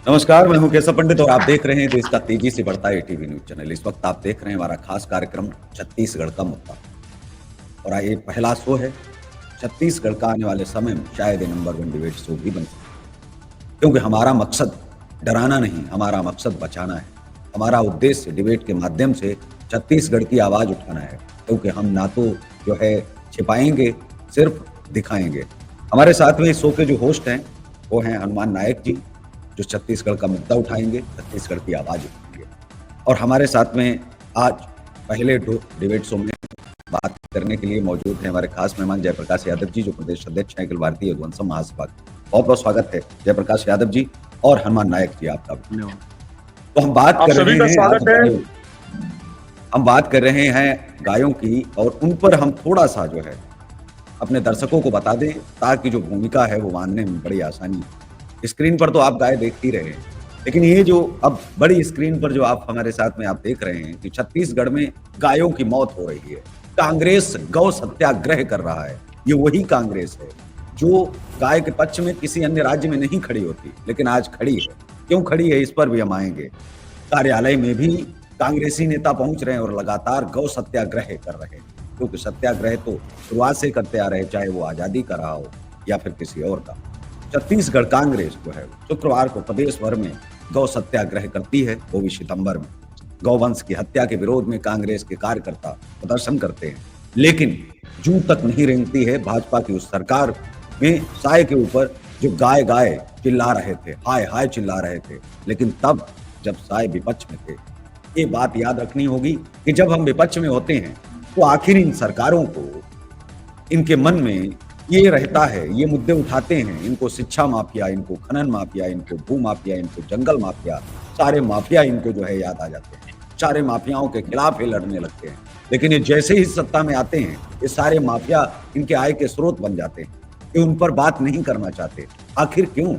नमस्कार, मैं हूं केशव पंडित और आप देख रहे हैं देश का तेजी से बढ़ता एटीवी न्यूज चैनल। इस वक्त आप देख रहे हैं हमारा खास कार्यक्रम छत्तीसगढ़ का मुद्दा। और ये पहला शो है। छत्तीसगढ़ का आने वाले समय में शायद ये नंबर 1 डिबेट शो भी बन सकता है, क्योंकि हमारा मकसद डराना नहीं, हमारा मकसद बचाना है। हमारा उद्देश्य डिबेट के माध्यम से छत्तीसगढ़ की आवाज उठाना है, क्योंकि हम ना तो जो है छिपाएंगे, सिर्फ दिखाएंगे। हमारे साथ में इस शो के जो होस्ट हैं वो हैं हनुमान नायक जी, जो छत्तीसगढ़ का मुद्दा उठाएंगे, छत्तीसगढ़ की आवाज उठाएंगे। और हमारे साथ में आज पहले डिबेट शो में बात करने के लिए मौजूद हैं हमारे खास मेहमान जयप्रकाश यादव जी, जो प्रदेश अध्यक्ष हैं अखिल भारतीय यदुवंशम महासभा। बहुत बहुत स्वागत है जयप्रकाश यादव जी और हनुमान नायक जी आपका। तो हम बात कर रहे हैं, हम बात कर रहे हैं गायों की, और उन पर हम थोड़ा सा जो है अपने दर्शकों को बता दें, ताकि जो भूमिका है वो मानने में बड़ी आसानी। स्क्रीन पर तो आप गाय देख ही रहे हैं, लेकिन ये जो अब बड़ी स्क्रीन पर जो आप हमारे साथ में आप देख रहे हैं कि छत्तीसगढ़ में गायों की मौत हो रही है। कांग्रेस गौ सत्याग्रह कर रहा है। ये वही कांग्रेस है जो गाय के पक्ष में किसी अन्य राज्य में नहीं खड़ी होती, लेकिन आज खड़ी है। क्यों खड़ी है, इस पर भी हम आएंगे। कार्यालय में भी कांग्रेसी नेता पहुंच रहे हैं और लगातार गौ सत्याग्रह कर रहे हैं, क्योंकि सत्याग्रह तो शुरुआत से करते आ रहे, चाहे वो आजादी का रहा हो या फिर किसी और का। छत्तीसगढ़ कांग्रेस जो है शुक्रवार को प्रदेश भर में गौ सत्याग्रह करती है, वो भी सितंबर में। गौवंश की हत्या के विरोध में कांग्रेस के कार्यकर्ता प्रदर्शन करते हैं, लेकिन जूं तक नहीं रेंगती है भाजपा की उस सरकार में साय के ऊपर, जो गाय गाय चिल्ला रहे थे, हाय हाय चिल्ला रहे थे। लेकिन तब जब साय विपक्ष में थे, ये बात याद रखनी होगी कि जब हम विपक्ष में होते हैं तो आखिर इन सरकारों को, इनके मन में ये रहता है, ये मुद्दे उठाते हैं, इनको शिक्षा माफिया, इनको खनन माफिया, इनको भू माफिया, इनको जंगल माफिया, सारे माफिया इनको जो है याद आ जाते हैं। सारे माफियाओं के खिलाफ ये लड़ने लगते हैं, लेकिन ये जैसे ही सत्ता में आते हैं, ये सारे माफिया इनके आय के स्रोत बन जाते हैं। ये उन पर बात नहीं करना चाहते, आखिर क्यों?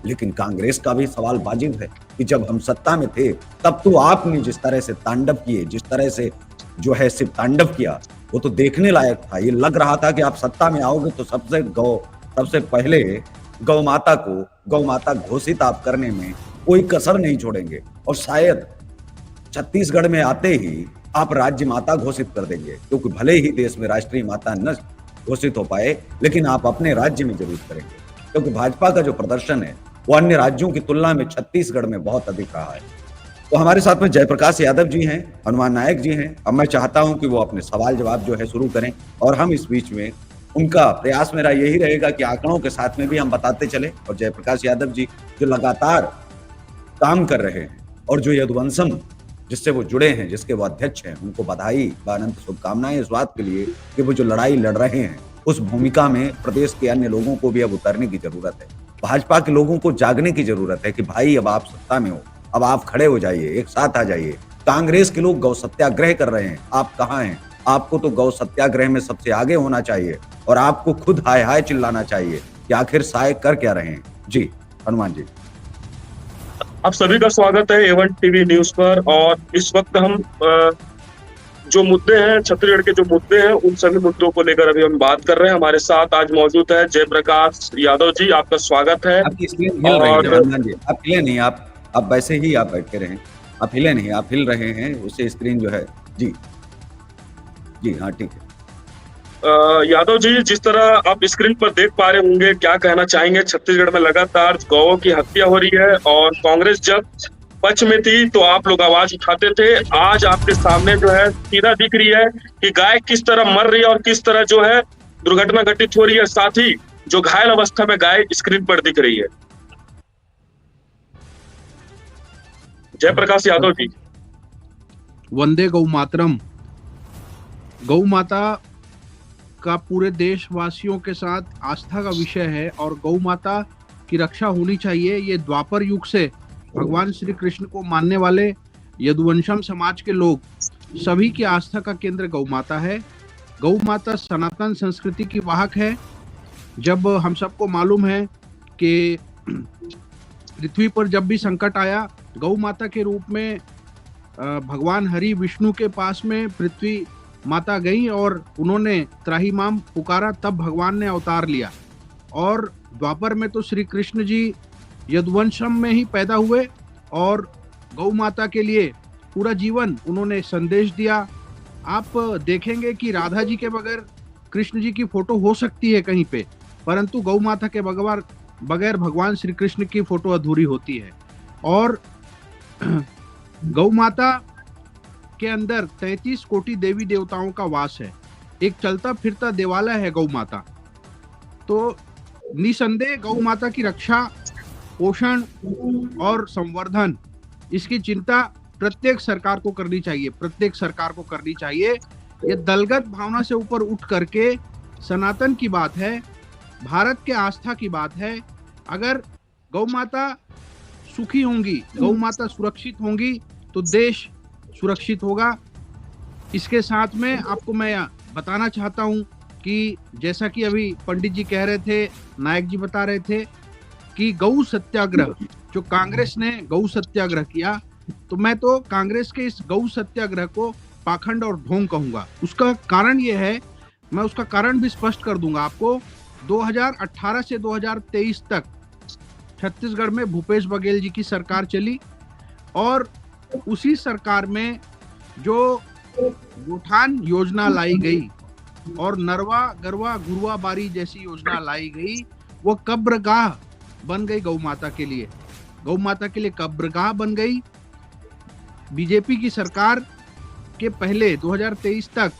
लेकिन कांग्रेस का भी सवाल वाजिब है कि जब हम सत्ता में थे तब तो आपने जिस तरह से तांडव किए, जिस तरह से जो है सिर्फ तांडव किया, वो तो देखने लायक था। ये लग रहा था कि आप सत्ता में आओगे तो सबसे पहले गौ माता को गौ माता घोषित आप करने में कोई कसर नहीं छोड़ेंगे, और शायद छत्तीसगढ़ में आते ही आप राज्य माता घोषित कर देंगे, क्योंकि भले ही देश में राष्ट्रीय माता न घोषित हो पाए, लेकिन आप अपने राज्य में जरूर करेंगे, क्योंकि भाजपा का जो प्रदर्शन है वो अन्य राज्यों की तुलना में छत्तीसगढ़ में बहुत अधिक रहा है। तो हमारे साथ में जयप्रकाश यादव जी हैं, हनुमान नायक जी हैं। अब मैं चाहता हूं कि वो अपने सवाल जवाब जो है शुरू करें, और हम इस बीच में उनका प्रयास मेरा यही रहेगा कि आंकड़ों के साथ में भी हम बताते चले। और जयप्रकाश यादव जी जो लगातार काम कर रहे हैं, और जो यदुवंशम जिससे वो जुड़े हैं, जिसके वो अध्यक्ष हैं, उनको बधाई व अनंत शुभकामनाएं इस बात के लिए कि वो जो लड़ाई लड़ रहे हैं उस भूमिका में प्रदेश के अन्य लोगों को भी अब उतरने की जरूरत है। भाजपा के लोगों को जागने की जरूरत है कि भाई अब आप सत्ता में हो, अब आप खड़े हो जाइए, एक साथ आ जाइए। कांग्रेस के लोग गौ सत्याग्रह कर रहे हैं, आप कहाँ हैं? आपको तो गौ सत्याग्रह में सबसे आगे होना चाहिए, और आपको खुद हाय हाय चिल्लाना चाहिए कि आखिर साय कर क्या रहे हैं। जी हनुमान जी। आप सभी का स्वागत है A1 टीवी न्यूज पर। और इस वक्त हम जो मुद्दे हैं, छत्तीसगढ़ के जो मुद्दे हैं, उन सभी मुद्दों को लेकर अभी हम बात कर रहे हैं। हमारे साथ आज मौजूद है जयप्रकाश यादव जी, आपका स्वागत है। आपकी स्क्रीन हिल रही है हनुमान जी, आप हिले नहीं, आप वैसे ही आप बैठे रहें, आप हिले नहीं, आप हिल रहे हैं, उससे स्क्रीन जो है। जी जी हाँ ठीक है। यादव जी, जिस तरह आप स्क्रीन पर देख पा रहे होंगे, क्या कहना चाहेंगे? छत्तीसगढ़ में लगातार गौओं की हत्या हो रही है, और कांग्रेस जब पक्ष में थी तो आप लोग आवाज उठाते थे। आज आपके सामने जो है सीधा दिख रही है कि गाय किस तरह मर रही है और किस तरह जो है दुर्घटना घटित हो रही है, साथ ही जो घायल अवस्था में गाय स्क्रीन पर दिख रही है। जयप्रकाश यादव जी। वंदे गौ मातरम। गौ माता का पूरे देशवासियों के साथ आस्था का विषय है, और गौ माता की रक्षा होनी चाहिए। ये द्वापर युग से भगवान श्री कृष्ण को मानने वाले यदुवंशम समाज के लोग सभी की आस्था का केंद्र गौ माता है। गौ माता सनातन संस्कृति की वाहक है। जब हम सबको मालूम है कि पृथ्वी पर जब भी संकट आया, गौ माता के रूप में भगवान हरि विष्णु के पास में पृथ्वी माता गई और उन्होंने त्राहिमाम पुकारा, तब भगवान ने अवतार लिया। और द्वापर में तो श्री कृष्ण जी यदुवंशम में ही पैदा हुए और गौ माता के लिए पूरा जीवन उन्होंने संदेश दिया। आप देखेंगे कि राधा जी के बगैर कृष्ण जी की फोटो हो सकती है कहीं पे, परंतु गौ माता के बगैर भगवान श्री कृष्ण की फोटो अधूरी होती है। और गौ माता के अंदर 33 कोटि देवी देवताओं का वास है, एक चलता फिरता देवालय है गौ माता। तो निसंदेह गौ माता की रक्षा, पोषण और संवर्धन, इसकी चिंता प्रत्येक सरकार को करनी चाहिए, प्रत्येक सरकार को करनी चाहिए। ये दलगत भावना से ऊपर उठ करके सनातन की बात है, भारत के आस्था की बात है। अगर गौ माता सुखी होंगी, गौ माता सुरक्षित होंगी तो देश सुरक्षित होगा। इसके साथ में आपको मैं बताना चाहता हूं कि जैसा कि अभी पंडित जी कह रहे थे, नायक जी बता रहे थे कि गौ सत्याग्रह, जो कांग्रेस ने गौ सत्याग्रह किया, तो मैं तो कांग्रेस के इस गौ सत्याग्रह को पाखंड और ढोंग कहूंगा। उसका कारण ये है, मैं उसका कारण भी स्पष्ट कर दूंगा आपको। 2018 से 2023 तक छत्तीसगढ़ में भूपेश बघेल जी की सरकार चली और उसी सरकार में जो गोठान योजना लाई गई और नरवा गरवा घुरवा बारी जैसी योजना लाई गई, वो कब्रगाह बन गई गौ माता के लिए, गौ माता के लिए कब्रगाह बन गई। बीजेपी की सरकार के पहले 2023 तक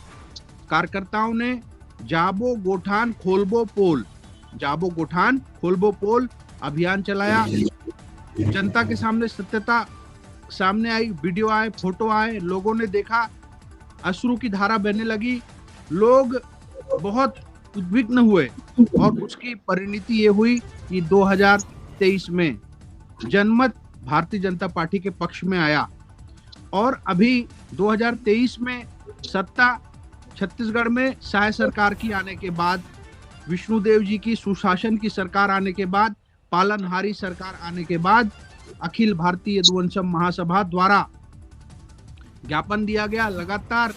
कार्यकर्ताओं ने जाबो गोठान खोलबो पोल, जाबो गोठान खोलबो पोल अभियान चलाया। जनता के सामने सत्यता सामने आई, वीडियो आए, फोटो आए, लोगों ने देखा, अश्रु की धारा बहने लगी, लोग बहुत उद्विग्न हुए और उसकी परिणति ये हुई कि 2023 में जनमत भारतीय जनता पार्टी के पक्ष में आया। और अभी 2023 में सत्ता छत्तीसगढ़ में शाह सरकार की आने के बाद, विष्णुदेव जी की सुशासन की सरकार आने के बाद, पालनहारी सरकार आने के बाद अखिल भारतीय यदुवंशम महासभा द्वारा ज्ञापन दिया गया, लगातार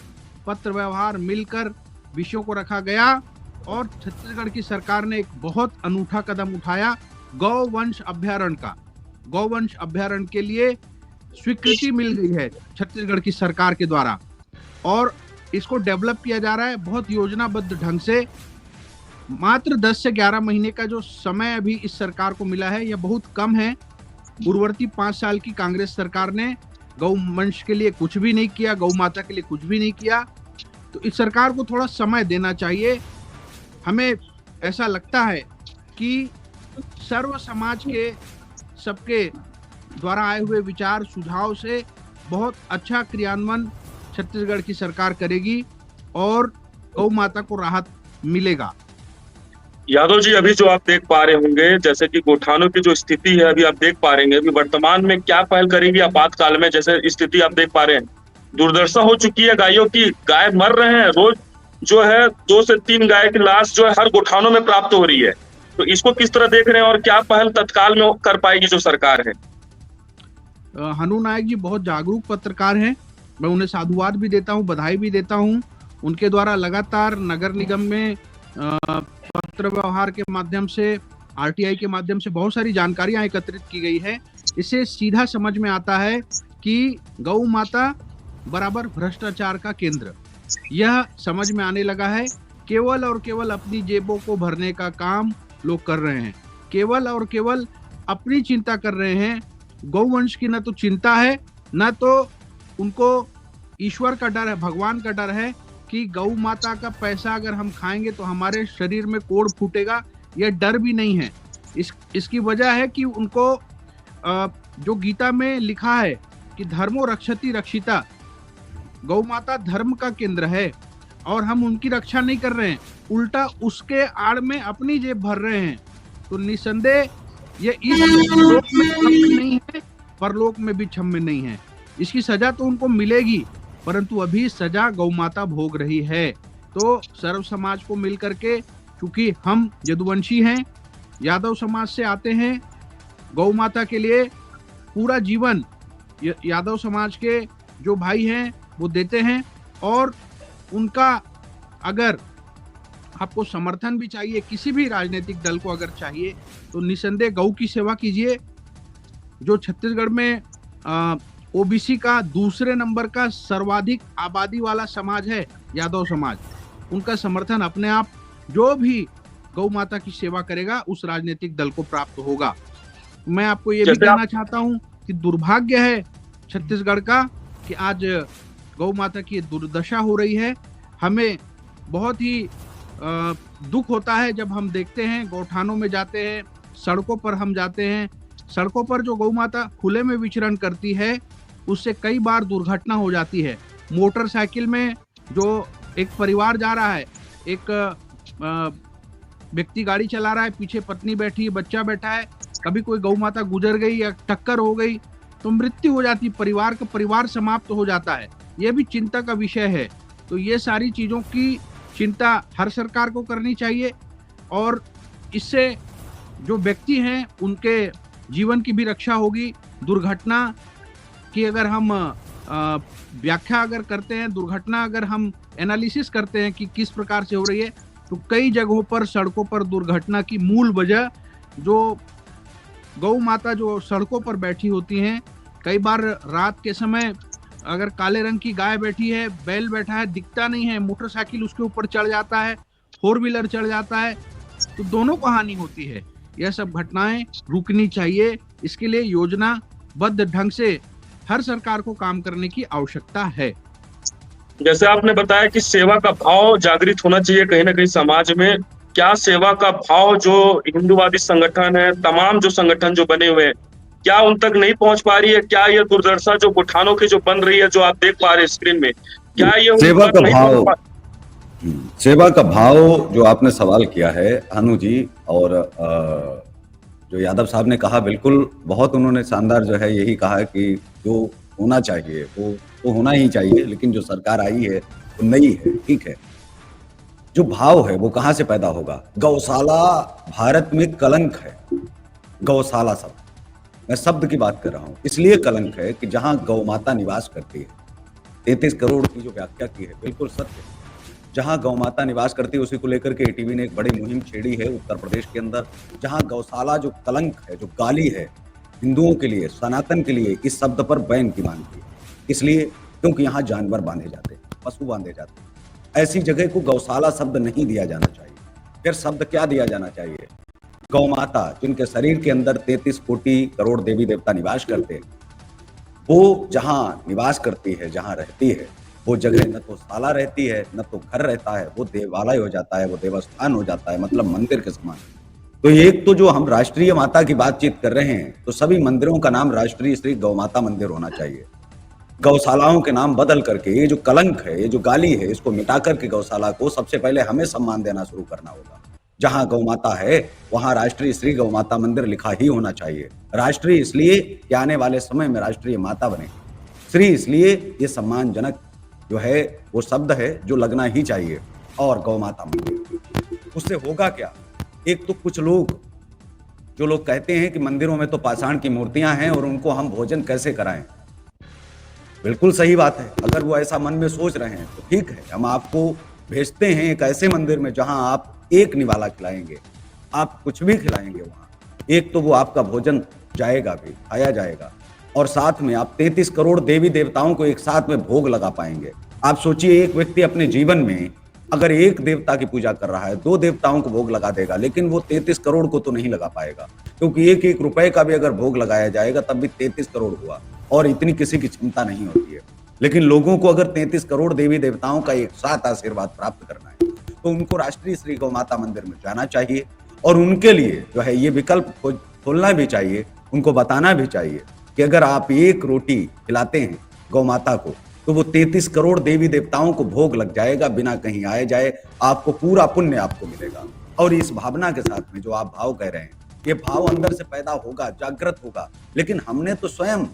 पत्र व्यवहार मिलकर विषयों को रखा गया और छत्तीसगढ़ की सरकार ने एक बहुत अनूठा कदम उठाया, गौवंश अभ्यारण्य का। गौवंश अभ्यारण्य के लिए स्वीकृति मिल गई है छत्तीसगढ़ की सरकार के द्वारा और इसको डेवलप किया जा रहा है बहुत योजनाबद्ध ढंग से। मात्र 10 से 11 महीने का जो समय अभी इस सरकार को मिला है, यह बहुत कम है। पूर्ववर्ती 5 साल की कांग्रेस सरकार ने गौ वंश के लिए कुछ भी नहीं किया, गौ माता के लिए कुछ भी नहीं किया। तो इस सरकार को थोड़ा समय देना चाहिए। हमें ऐसा लगता है कि सर्व समाज के सबके द्वारा आए हुए विचार सुझाव से बहुत अच्छा क्रियान्वयन छत्तीसगढ़ की सरकार करेगी और गौ माता को राहत मिलेगा। यादव जी, अभी जो आप देख पा रहे होंगे, जैसे कि गोठानों की जो स्थिति है अभी आप देख पा रहे हैं, अभी वर्तमान में क्या पहल करेंगी आपातकाल में? जैसे स्थिति आप देख पा रहे हैं, दुर्दशा हो चुकी है गायों की, गाय मर रहे हैं, रोज जो है 2 से 3 गाय की लाश जो है हर गोठानों में प्राप्त हो रही है। तो इसको किस तरह देख रहे हैं और क्या पहल तत्काल में कर पाएगी जो सरकार है? हनु नायक जी बहुत जागरूक पत्रकार हैं, मैं उन्हें साधुवाद भी देता हूं, बधाई भी देता हूं। उनके द्वारा लगातार नगर निगम में पत्र व्यवहार के माध्यम से, आरटीआई के माध्यम से बहुत सारी जानकारियां एकत्रित की गई है। इससे सीधा समझ में आता है कि गौ माता बराबर भ्रष्टाचार का केंद्र, यह समझ में आने लगा है। केवल और केवल अपनी जेबों को भरने का काम लोग कर रहे हैं, केवल और केवल अपनी चिंता कर रहे हैं। गौवंश की न तो चिंता है, न तो उनको ईश्वर का डर है, भगवान का डर है कि गौ माता का पैसा अगर हम खाएंगे तो हमारे शरीर में कोढ़ फूटेगा, यह डर भी नहीं है। इसकी वजह है कि उनको जो गीता में लिखा है कि धर्मो रक्षति रक्षिता, गौ माता धर्म का केंद्र है और हम उनकी रक्षा नहीं कर रहे हैं, उल्टा उसके आड़ में अपनी जेब भर रहे हैं। तो निसंदेह ये इस लोक में क्षम्य नहीं है, परलोक में भी क्षम्य नहीं है। इसकी सजा तो उनको मिलेगी, परंतु अभी सजा गौ माता भोग रही है। तो सर्व समाज को मिलकर के, क्योंकि हम यदुवंशी हैं, यादव समाज से आते हैं, गौ माता के लिए पूरा जीवन यादव समाज के जो भाई हैं वो देते हैं। और उनका अगर आपको समर्थन भी चाहिए, किसी भी राजनीतिक दल को अगर चाहिए, तो निसंदेह गौ की सेवा कीजिए, जो छत्तीसगढ़ में ओबीसी का दूसरे नंबर का सर्वाधिक आबादी वाला समाज है, यादव समाज, उनका समर्थन अपने आप जो भी गौ माता की सेवा करेगा उस राजनीतिक दल को प्राप्त होगा। मैं आपको ये भी कहना चाहता हूं कि दुर्भाग्य है छत्तीसगढ़ का कि आज गौ माता की दुर्दशा हो रही है। हमें बहुत ही दुख होता है जब हम देखते हैं गौठानों में जाते हैं, सड़कों पर हम जाते हैं, सड़कों पर जो गौ माता खुले में विचरण करती है उससे कई बार दुर्घटना हो जाती है। मोटरसाइकिल में जो एक परिवार जा रहा है, एक व्यक्ति गाड़ी चला रहा है, पीछे पत्नी बैठी है, बच्चा बैठा है, कभी कोई गौ माता गुजर गई या टक्कर हो गई तो मृत्यु हो जाती, परिवार समाप्त हो जाता है। यह भी चिंता का विषय है। तो ये सारी चीजों की चिंता हर सरकार को करनी चाहिए और इससे जो व्यक्ति हैं उनके जीवन की भी रक्षा होगी। दुर्घटना की अगर हम व्याख्या अगर करते हैं, दुर्घटना अगर हम एनालिसिस करते हैं कि किस प्रकार से हो रही है, तो कई जगहों पर सड़कों पर दुर्घटना की मूल वजह जो गौ माता जो सड़कों पर बैठी होती हैं, कई बार रात के समय अगर काले रंग की गाय बैठी है, बैल बैठा है, दिखता नहीं है, मोटरसाइकिल उसके ऊपर चढ़ जाता है, 4 व्हीलर चढ़ जाता है, तो दोनों को हानि होती है। यह सब घटनाएं रुकनी चाहिए। इसके लिए योजनाबद्ध ढंग से हर सरकार को काम करने की आवश्यकता है। जैसे आपने बताया कि सेवा का भाव जागृत होना चाहिए कहीं ना कहीं समाज में। क्या सेवा का भाव जो हिंदूवादी संगठन है, तमाम जो संगठन जो बने हुए हैं, क्या उन तक नहीं पहुंच पा रही है? क्या ये दुर्दशा जो गौठानों की जो बन रही है, जो आप देख पा रहे हैं स्क्रीन में, क्या ये सेवा का भाव, सेवा का भाव जो आपने सवाल किया है अनु जी, और जो यादव साहब ने कहा, बिल्कुल बहुत उन्होंने शानदार जो है यही कहा कि जो होना चाहिए वो होना ही चाहिए, लेकिन जो सरकार आई है वो नई है, ठीक है। जो भाव है वो कहाँ से पैदा होगा? गौशाला भारत में कलंक है। गौशाला शब्द, मैं शब्द की बात कर रहा हूं, इसलिए कलंक है कि जहां गौ माता निवास करती है, 33 करोड़ की जो व्याख्या की है बिल्कुल सत्य। जहां गौ माता निवास करती है उसी को लेकर के एटीवी ने एक बड़ी मुहिम छेड़ी है उत्तर प्रदेश के अंदर। जहां गौशाला जो कलंक है, जो गाली है हिंदुओं के लिए, सनातन के लिए, इस शब्द पर बैन की मांग की। इसलिए क्योंकि यहाँ जानवर बांधे जाते हैं, पशु बांधे जाते हैं। ऐसी जगह को गौशाला शब्द नहीं दिया जाना चाहिए। फिर शब्द क्या दिया जाना चाहिए? गौ माता, जिनके शरीर के अंदर 33 कोटि करोड़ देवी देवता निवास करते हैं, वो जहां निवास करती है, जहां रहती है, वो जगह न तो शाला रहती है, न तो घर रहता है, वो देवालय हो जाता है, वो देवस्थान हो जाता है, मतलब मंदिर के समान। तो एक तो जो हम राष्ट्रीय माता की बातचीत कर रहे हैं, तो सभी मंदिरों का नाम राष्ट्रीय श्री गौ माता मंदिर होना चाहिए। गौशालाओं के नाम बदल करके ये जो कलंक है, ये जो गाली है, इसको मिटा करके गौशाला को सबसे पहले हमें सम्मान देना शुरू करना होगा। जहां गौ माता है वहां राष्ट्रीय श्री गौ माता मंदिर लिखा ही होना चाहिए। राष्ट्रीय इसलिए कि आने वाले समय में राष्ट्रीय माता बनेगी। श्री इसलिए ये सम्मानजनक जो है वो शब्द है जो लगना ही चाहिए। और गौ माता मंदिर, उससे होगा क्या? एक तो कुछ लोग जो लोग कहते हैं कि मंदिरों में तो पाषाण की मूर्तियां हैं और उनको हम भोजन कैसे कराएं। बिल्कुल सही बात है, अगर वो ऐसा मन में सोच रहे हैं तो ठीक है, हम आपको भेजते हैं एक ऐसे मंदिर में जहां आप एक निवाला खिलाएंगे, आप कुछ भी खिलाएंगे वहां। एक तो वो आपका भोजन जाएगा भी, खाया जाएगा, और साथ में आप 33 करोड़ देवी देवताओं को एक साथ में भोग लगा पाएंगे। आप सोचिए, एक व्यक्ति अपने जीवन में अगर एक देवता की पूजा कर रहा है, 2 देवताओं को भोग लगा देगा, लेकिन वो 33 करोड़ को तो नहीं लगा पाएगा, क्योंकि एक एक रुपए का भी अगर भोग लगाया जाएगा तब भी 33 करोड़ हुआ, और इतनी किसी की क्षमता नहीं होती है। लेकिन लोगों को अगर 33 करोड़ देवी देवताओं का एक साथ आशीर्वाद प्राप्त करना है तो उनको राष्ट्रीय श्री गौ माता मंदिर में जाना चाहिए, और उनके लिए जो है ये विकल्प खोलना भी चाहिए, उनको बताना भी चाहिए कि अगर आप एक रोटी खिलाते हैं गौ माता को तो वो 33 करोड़ देवी देवताओं को भोग लग जाएगा, बिना कहीं आए जाए, आपको पूरा पुण्य आपको मिलेगा। और इस भावना के साथ में जो आप भाव कह रहे हैं, ये भाव अंदर से पैदा होगा, जागृत होगा। लेकिन हमने तो स्वयं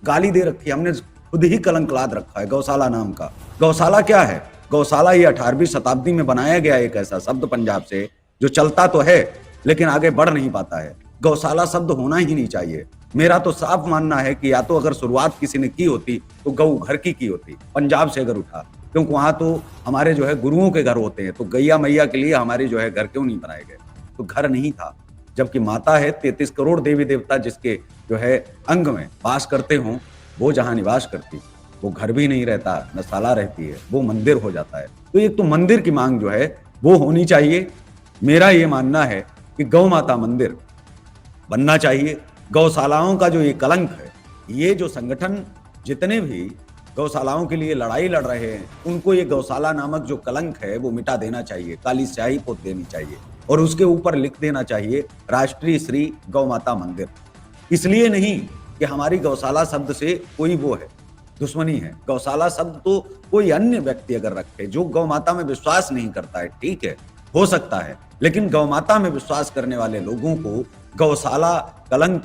गाली दे रखी है, हमने खुद ही कलंक लाद रखा है गौशाला नाम का। गौशाला क्या है? गौशाला ये 18वीं शताब्दी में बनाया गया एक ऐसा शब्द पंजाब से जो चलता तो है लेकिन आगे बढ़ नहीं पाता है। गौशाला शब्द होना ही नहीं चाहिए। मेरा तो साफ मानना है कि या तो अगर शुरुआत किसी ने की होती तो गौ घर की होती, पंजाब से अगर उठा, क्योंकि वहां तो हमारे जो है गुरुओं के घर होते हैं, तो गैया मैया के लिए हमारे जो है घर क्यों नहीं बनाए गए? तो घर नहीं था, जबकि माता है 33 करोड़ देवी देवता जिसके जो है अंग में वास करते हों, वो जहाँ निवास करती, वो घर भी नहीं रहता, न साला रहती है, वो मंदिर हो जाता है। तो एक तो मंदिर की मांग जो है वो होनी चाहिए। मेरा ये मानना है कि गौ माता मंदिर बनना चाहिए। गौशालाओं का जो ये कलंक है, ये जो संगठन जितने भी गौशालाओं के लिए लड़ाई लड़ रहे हैं, उनको ये गौशाला नामक जो कलंक है वो मिटा देना चाहिए, काली स्याही पोत देनी चाहिए और उसके ऊपर लिख देना चाहिए राष्ट्रीय श्री गौ माता मंदिर। इसलिए नहीं कि हमारी गौशाला शब्द से कोई वो है, दुश्मनी है। गौशाला शब्द तो कोई अन्य व्यक्ति अगर रखे जो गौ माता में विश्वास नहीं करता है, ठीक है, हो सकता है, लेकिन गौ माता में विश्वास करने वाले लोगों को गौशाला कलंक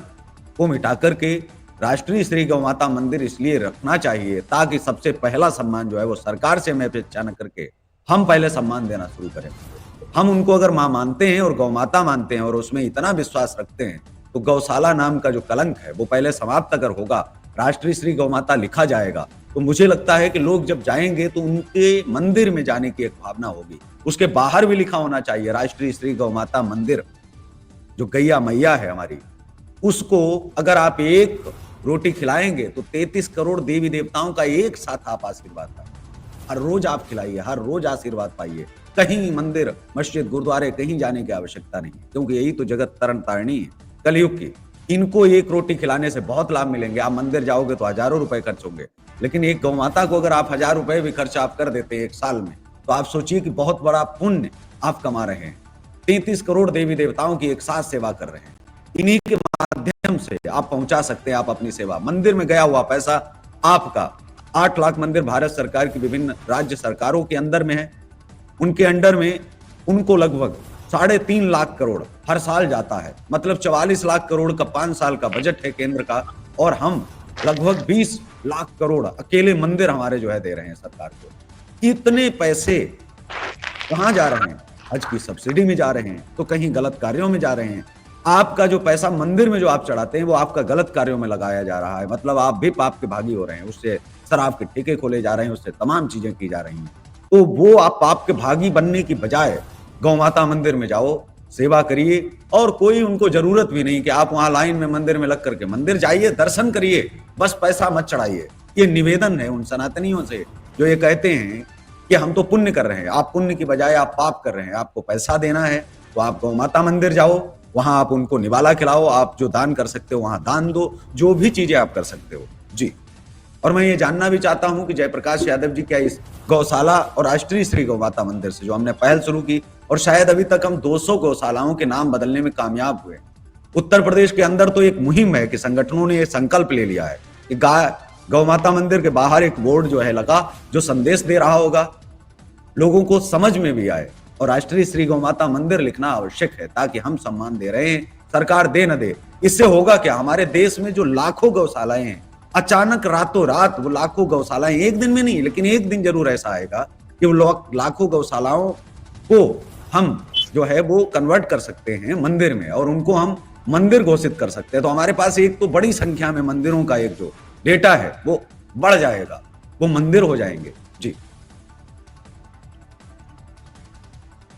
को मिटा करके राष्ट्रीय श्री गौ माता मंदिर इसलिए रखना चाहिए ताकि सबसे पहला सम्मान जो है वो सरकार से मैं अपेक्षा न करके हम पहले सम्मान देना शुरू करें। हम उनको अगर मां मानते हैं और गौ माता मानते हैं और उसमें इतना विश्वास रखते हैं, तो गौशाला नाम का जो कलंक है वो पहले समाप्त अगर होगा, राष्ट्रीय श्री गौ माता लिखा जाएगा, तो मुझे लगता है कि लोग जब जाएंगे तो उनके मंदिर में जाने की एक भावना होगी। उसके बाहर भी लिखा होना चाहिए राष्ट्रीय श्री गौ माता मंदिर, जो गैया मैया है हमारी, उसको अगर आप एक रोटी खिलाएंगे तो 33 करोड़ देवी देवताओं का एक साथ आप आशीर्वाद पाइए। हर रोज आप खिलाइए, हर रोज आशीर्वाद पाइए। कहीं मंदिर, मस्जिद, गुरुद्वारे कहीं जाने की आवश्यकता नहीं, क्योंकि यही तो जगत तरण तारणी है कलयुग की। इनको एक रोटी खिलाने से बहुत लाभ मिलेंगे। आप मंदिर जाओगे तो हजारों रुपए खर्च होंगे, लेकिन एक गौ माता को अगर आप 1000 रुपए भी खर्च आप कर देते हैं एक साल में, तो आप सोचिए कि बहुत बड़ा पुण्य आप कमा रहे हैं। 33 करोड़ देवी देवताओं की एक साथ सेवा कर रहे हैं। इन्हीं के माध्यम से आप पहुंचा सकते हैं आप अपनी सेवा। मंदिर में गया हुआ पैसा आपका 8 लाख मंदिर भारत सरकार की विभिन्न राज्य सरकारों के अंदर में है, उनके अंडर में उनको लगभग 3.5 लाख करोड़ हर साल जाता है। मतलब 44 लाख करोड़ का 5 साल का बजट है केंद्र का, और हम लगभग 20 लाख करोड़ अकेले मंदिर हमारे जो है दे रहे हैं सरकार को। इतने पैसे कहां जा रहे हैं? हज की सब्सिडी में जा रहे हैं, तो कहीं गलत कार्यों में जा रहे हैं। आपका जो पैसा मंदिर में जो आप चढ़ाते हैं वो आपका गलत कार्यों में लगाया जा रहा है। मतलब आप भी पाप के भागी हो रहे हैं, उससे शराब के ठेके खोले जा रहे हैं, उससे तमाम चीजें की जा रही हैं। तो वो आप पाप के भागी बनने की बजाय गौ माता मंदिर में जाओ, सेवा करिए, और कोई उनको जरूरत भी नहीं कि आप वहां लाइन में मंदिर में लग करके मंदिर जाइए, दर्शन करिए, बस पैसा मत चढ़ाइए। ये निवेदन है उन सनातनियों से जो ये कहते हैं कि हम तो पुण्य कर रहे हैं। आप पुण्य की बजाय आप पाप कर रहे हैं। आपको पैसा देना है तो आप गौ माता मंदिर जाओ, वहां आप उनको निवाला खिलाओ, आप जो दान कर सकते हो वहां दान दो, जो भी चीजें आप कर सकते हो जी। और मैं ये जानना भी चाहता हूं कि जयप्रकाश यादव जी क्या इस गौशाला और राष्ट्रीय श्री गौ माता मंदिर से जो हमने पहल शुरू की, और शायद अभी तक हम 200 गौशालाओं के नाम बदलने में कामयाब हुए। उत्तर प्रदेश के अंदर तो एक मुहिम है कि संगठनों ने ये संकल्प ले लिया है कि गौ माता मंदिर के बाहर एक बोर्ड जो है लगा, जो संदेश दे रहा होगा, लोगों को समझ में भी आए, और राष्ट्रीय श्री गौ माता मंदिर लिखना आवश्यक है ताकि हम सम्मान दे रहे हैं, सरकार दे न दे। इससे होगा क्या, हमारे देश में जो लाखों गौशालाएं हैं, अचानक रातों रात वो लाखों गौशालाएं, एक दिन में नहीं लेकिन एक दिन जरूर ऐसा आएगा कि वो लाखों गौशालाओं को हम जो है वो कन्वर्ट कर सकते हैं मंदिर में, और उनको हम मंदिर घोषित कर सकते हैं। तो हमारे पास एक तो बड़ी संख्या में मंदिरों का एक जो डेटा है वो बढ़ जाएगा, वो मंदिर हो जाएंगे जी।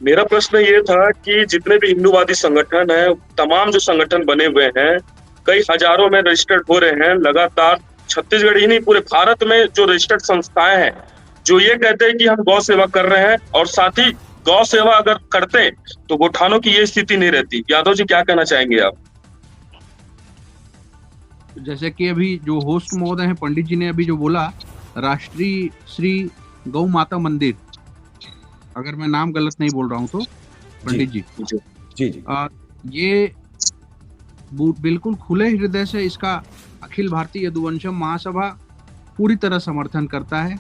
मेरा प्रश्न ये था कि जितने भी हिंदूवादी संगठन है, तमाम जो संगठन बने हुए हैं, कई हजारों में रजिस्टर्ड हो रहे हैं लगातार। छत्तीसगढ़ ही नहीं, पूरे भारत में जो रजिस्टर्ड संस्थाएं हैं जो ये कहते हैं कि हम गौ सेवा कर रहे हैं, और साथ ही गौ सेवा अगर करते तो गोठानों की ये स्थिति नहीं रहती। यादव जी क्या कहना चाहेंगे आप? जैसे कि अभी जो होस्ट महोदय हैं पंडित जी ने अभी जो बोला, राष्ट्रीय श्री गौ माता मंदिर, अगर मैं नाम गलत नहीं बोल रहा हूं तो पंडित जी जी जी ये बिल्कुल खुले हृदय से इसका अखिल भारतीय यदुवंशम महासभा पूरी तरह समर्थन करता है।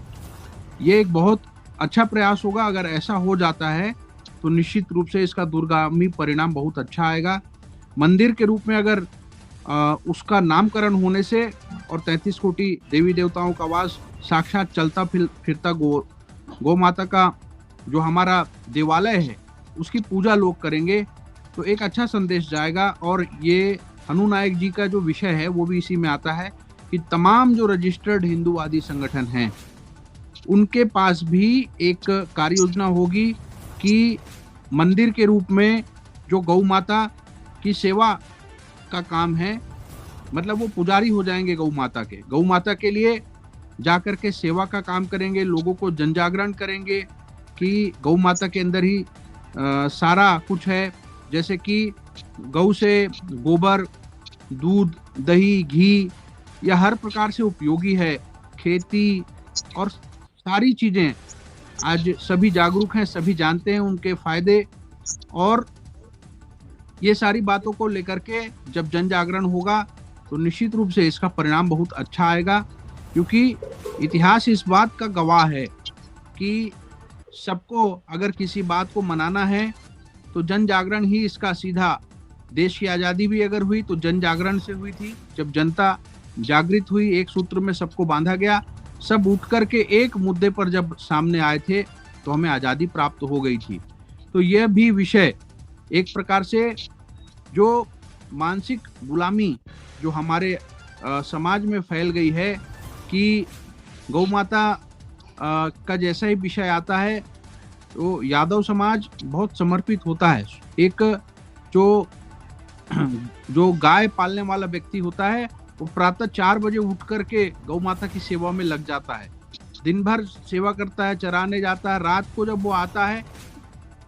ये एक बहुत अच्छा प्रयास होगा। अगर ऐसा हो जाता है तो निश्चित रूप से इसका दूरगामी परिणाम बहुत अच्छा आएगा। मंदिर के रूप में अगर उसका नामकरण होने से और 33 कोटि देवी देवताओं का वास, साक्षात चलता फिरता गौ माता का जो हमारा देवालय है उसकी पूजा लोग करेंगे, तो एक अच्छा संदेश जाएगा। और ये हनु नायक जी का जो विषय है वो भी इसी में आता है कि तमाम जो रजिस्टर्ड हिंदूवादी संगठन हैं उनके पास भी एक कार्य योजना होगी कि मंदिर के रूप में जो गौ माता की सेवा का काम है मतलब वो पुजारी हो जाएंगे गौ माता के। गौ माता के लिए जाकर के सेवा का काम करेंगे, लोगों को जन जागरण करेंगे कि गौ माता के अंदर ही सारा कुछ है। जैसे कि गौ से गोबर, दूध, दही, घी यह हर प्रकार से उपयोगी है। खेती और सारी चीजें आज सभी जागरूक हैं, सभी जानते हैं उनके फायदे। और ये सारी बातों को लेकर के जब जन जागरण होगा तो निश्चित रूप से इसका परिणाम बहुत अच्छा आएगा, क्योंकि इतिहास इस बात का गवाह है कि सबको अगर किसी बात को मनाना है तो जन जागरण ही इसका सीधा। देश की आज़ादी भी अगर हुई तो जन जागरण से हुई थी। जब जनता जागृत हुई, एक सूत्र में सबको बांधा गया, सब उठ करके एक मुद्दे पर जब सामने आए थे तो हमें आज़ादी प्राप्त हो गई थी। तो यह भी विषय एक प्रकार से जो मानसिक गुलामी जो हमारे समाज में फैल गई है कि गौ माता का जैसा ही विषय आता है तो यादव समाज बहुत समर्पित होता है। एक जो गाय पालने वाला व्यक्ति होता है वो प्रातः 4 बजे उठ करके गौ माता की सेवा में लग जाता है, दिन भर सेवा करता है, चराने जाता है। रात को जब वो आता है,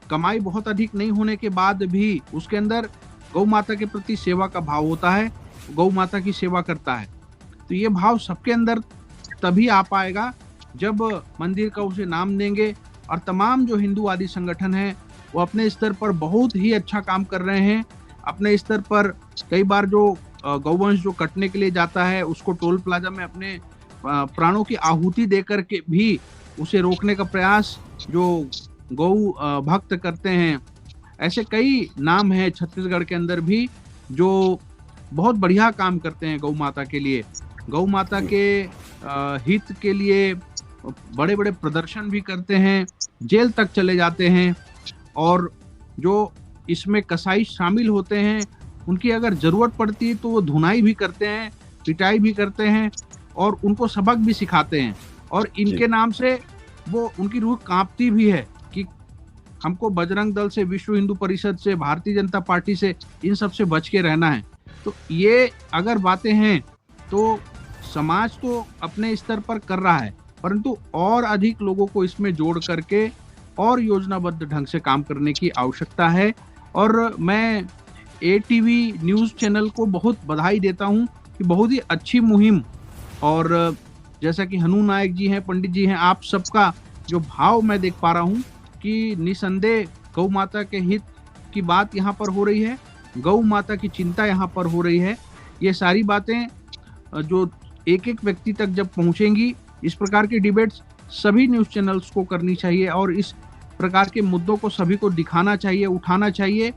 कमाई बहुत अधिक नहीं होने के बाद भी उसके अंदर गौ माता के प्रति सेवा का भाव होता है, गौ माता की सेवा करता है। तो ये भाव सबके अंदर तभी आ पाएगा जब मंदिर का उसे नाम देंगे। और तमाम जो हिंदूवादी संगठन हैं वो अपने स्तर पर बहुत ही अच्छा काम कर रहे हैं। अपने स्तर पर कई बार जो गौवंश जो कटने के लिए जाता है उसको टोल प्लाजा में अपने प्राणों की आहुति देकर के भी उसे रोकने का प्रयास जो गौ भक्त करते हैं। ऐसे कई नाम हैं छत्तीसगढ़ के अंदर भी जो बहुत बढ़िया काम करते हैं गौ माता के लिए, गौ माता के हित के लिए बड़े बड़े प्रदर्शन भी करते हैं, जेल तक चले जाते हैं। और जो इसमें कसाई शामिल होते हैं उनकी अगर जरूरत पड़ती है तो वो धुनाई भी करते हैं, पिटाई भी करते हैं और उनको सबक भी सिखाते हैं। और इनके नाम से वो उनकी रूह कांपती भी है कि हमको बजरंग दल से, विश्व हिंदू परिषद से, भारतीय जनता पार्टी से, इन सब से बच के रहना है। तो ये अगर बातें हैं तो समाज तो अपने स्तर पर कर रहा है, परंतु और अधिक लोगों को इसमें जोड़ करके और योजनाबद्ध ढंग से काम करने की आवश्यकता है। और मैं एटीवी न्यूज़ चैनल को बहुत बधाई देता हूं कि बहुत ही अच्छी मुहिम, और जैसा कि हनु नायक जी हैं, पंडित जी हैं, आप सबका जो भाव मैं देख पा रहा हूं कि निसंदेह गौ माता के हित की बात यहाँ पर हो रही है, गौ माता की चिंता यहाँ पर हो रही है। ये सारी बातें जो एक एक व्यक्ति तक जब पहुँचेंगी, इस प्रकार की डिबेट्स सभी न्यूज़ चैनल्स को करनी चाहिए और इस प्रकार के मुद्दों को सभी को दिखाना चाहिए, उठाना चाहिए।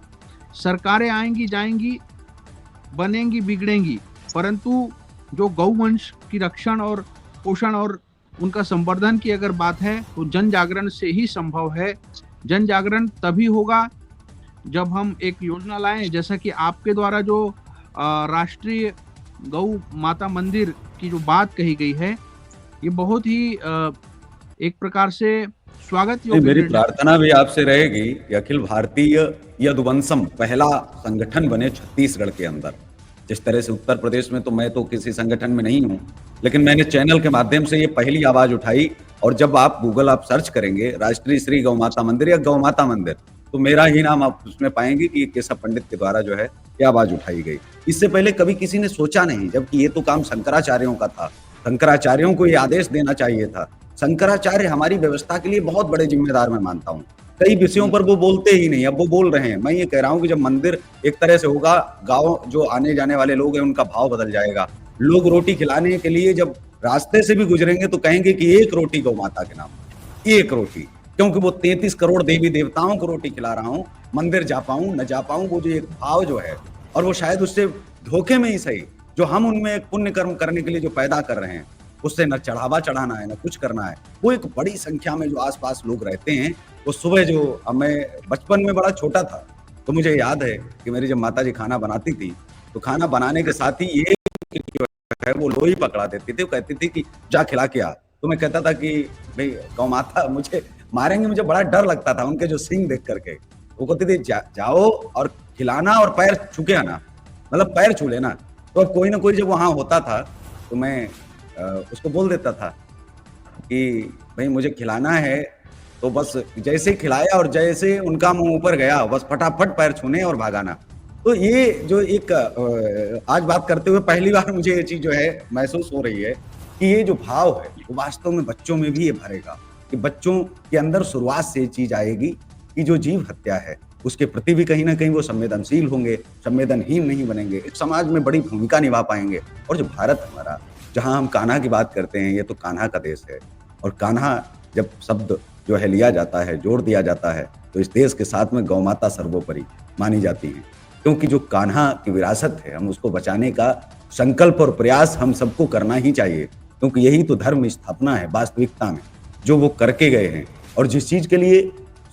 सरकारें आएंगी जाएंगी, बनेंगी बिगड़ेंगी, परंतु जो गौवंश की रक्षण और पोषण और उनका संवर्धन की अगर बात है तो जन जागरण से ही संभव है। जन जागरण तभी होगा जब हम एक योजना लाएं, जैसा कि आपके द्वारा जो राष्ट्रीय गौ माता मंदिर की जो बात कही गई है, ये बहुत ही एक प्रकार से स्वागत योग्य। मेरी प्रार्थना भी आपसे रहेगी कि अखिल भारतीय यदुवंशम पहला संगठन बने छत्तीसगढ़ के अंदर। जिस तरह से उत्तर प्रदेश में तो मैं तो किसी संगठन में नहीं हूं, लेकिन मैंने चैनल के माध्यम से ये पहली आवाज उठाई। और जब आप गूगल आप सर्च करेंगे राष्ट्रीय श्री गौ माता मंदिर या गौ माता मंदिर, तो मेरा ही नाम आप उसमें पाएंगे कि केशव पंडित के द्वारा जो है ये आवाज उठाई गई। इससे पहले कभी किसी ने सोचा नहीं, जबकि ये तो काम शंकराचार्यों का था। शंकराचार्यों को ये आदेश देना चाहिए था। शंकराचार्य हमारी व्यवस्था के लिए बहुत बड़े जिम्मेदार मैं मानता हूँ। कई विषयों पर वो बोलते ही नहीं, अब वो बोल रहे हैं। मैं ये कह रहा हूँ कि जब मंदिर एक तरह से होगा, गांव जो आने जाने वाले लोग हैं उनका भाव बदल जाएगा। लोग रोटी खिलाने के लिए जब रास्ते से भी गुजरेंगे तो कहेंगे कि एक रोटी गौ माता के नाम, एक रोटी, क्योंकि वो 33 करोड़ देवी देवताओं को रोटी खिला रहा हूँ। मंदिर जा पाऊं न जा पाऊं, वो जो एक भाव जो है, और वो शायद उससे धोखे में ही सही, जो हम उनमें एक पुण्य कर्म करने के लिए जो पैदा कर रहे हैं, उससे न चढ़ावा चढ़ाना है न कुछ करना है। वो एक बड़ी संख्या में जो आसपास लोग रहते हैं, वो सुबह जो मैं बचपन में बड़ा छोटा था तो मुझे याद है कि मेरी जब माता जी खाना बनाती थी तो खाना बनाने के साथ ही ये है वो लोही पकड़ा देती थी। वो कहती थी कि जा खिला के आ। तो मैं कहता था कि भाई गौ माता मुझे मारेंगे, मुझे बड़ा डर लगता था उनके जो सींग देख करके। वो कहती थी जाओ और खिलाना और पैर छू के आना, मतलब पैर छू लेना। तो अब कोई ना कोई जब वहाँ होता था तो मैं उसको बोल देता था कि भाई मुझे खिलाना है, तो बस जैसे खिलाया और जैसे उनका मुँह ऊपर गया, बस फटाफट पैर छूने और भागाना। तो ये जो एक आज बात करते हुए पहली बार मुझे ये चीज़ जो है महसूस हो रही है कि ये जो भाव है, वो वास्तव में बच्चों में भी ये भरेगा, कि बच्चों के अंदर शुरुआत से ये चीज़ आएगी कि जो जीव हत्या है, उसके प्रति भी कहीं न कहीं वो संवेदनशील होंगे, संवेदनहीन नहीं बनेंगे, एक समाज में बड़ी भूमिका निभा पाएँगे। और जो भारत हमारा, जहाँ हम कान्हा की बात करते हैं, ये तो कान्हा का देश है और कान्हा जब शब्द जो है लिया जाता है, जोड़ दिया जाता है, तो इस देश के साथ में गौ माता सर्वोपरि मानी जाती है। क्योंकि जो कान्हा की विरासत है, हम उसको बचाने का संकल्प और प्रयास हम सबको करना ही चाहिए, क्योंकि यही तो धर्म स्थापना है वास्तविकता में, जो वो करके गए हैं और जिस चीज़ के लिए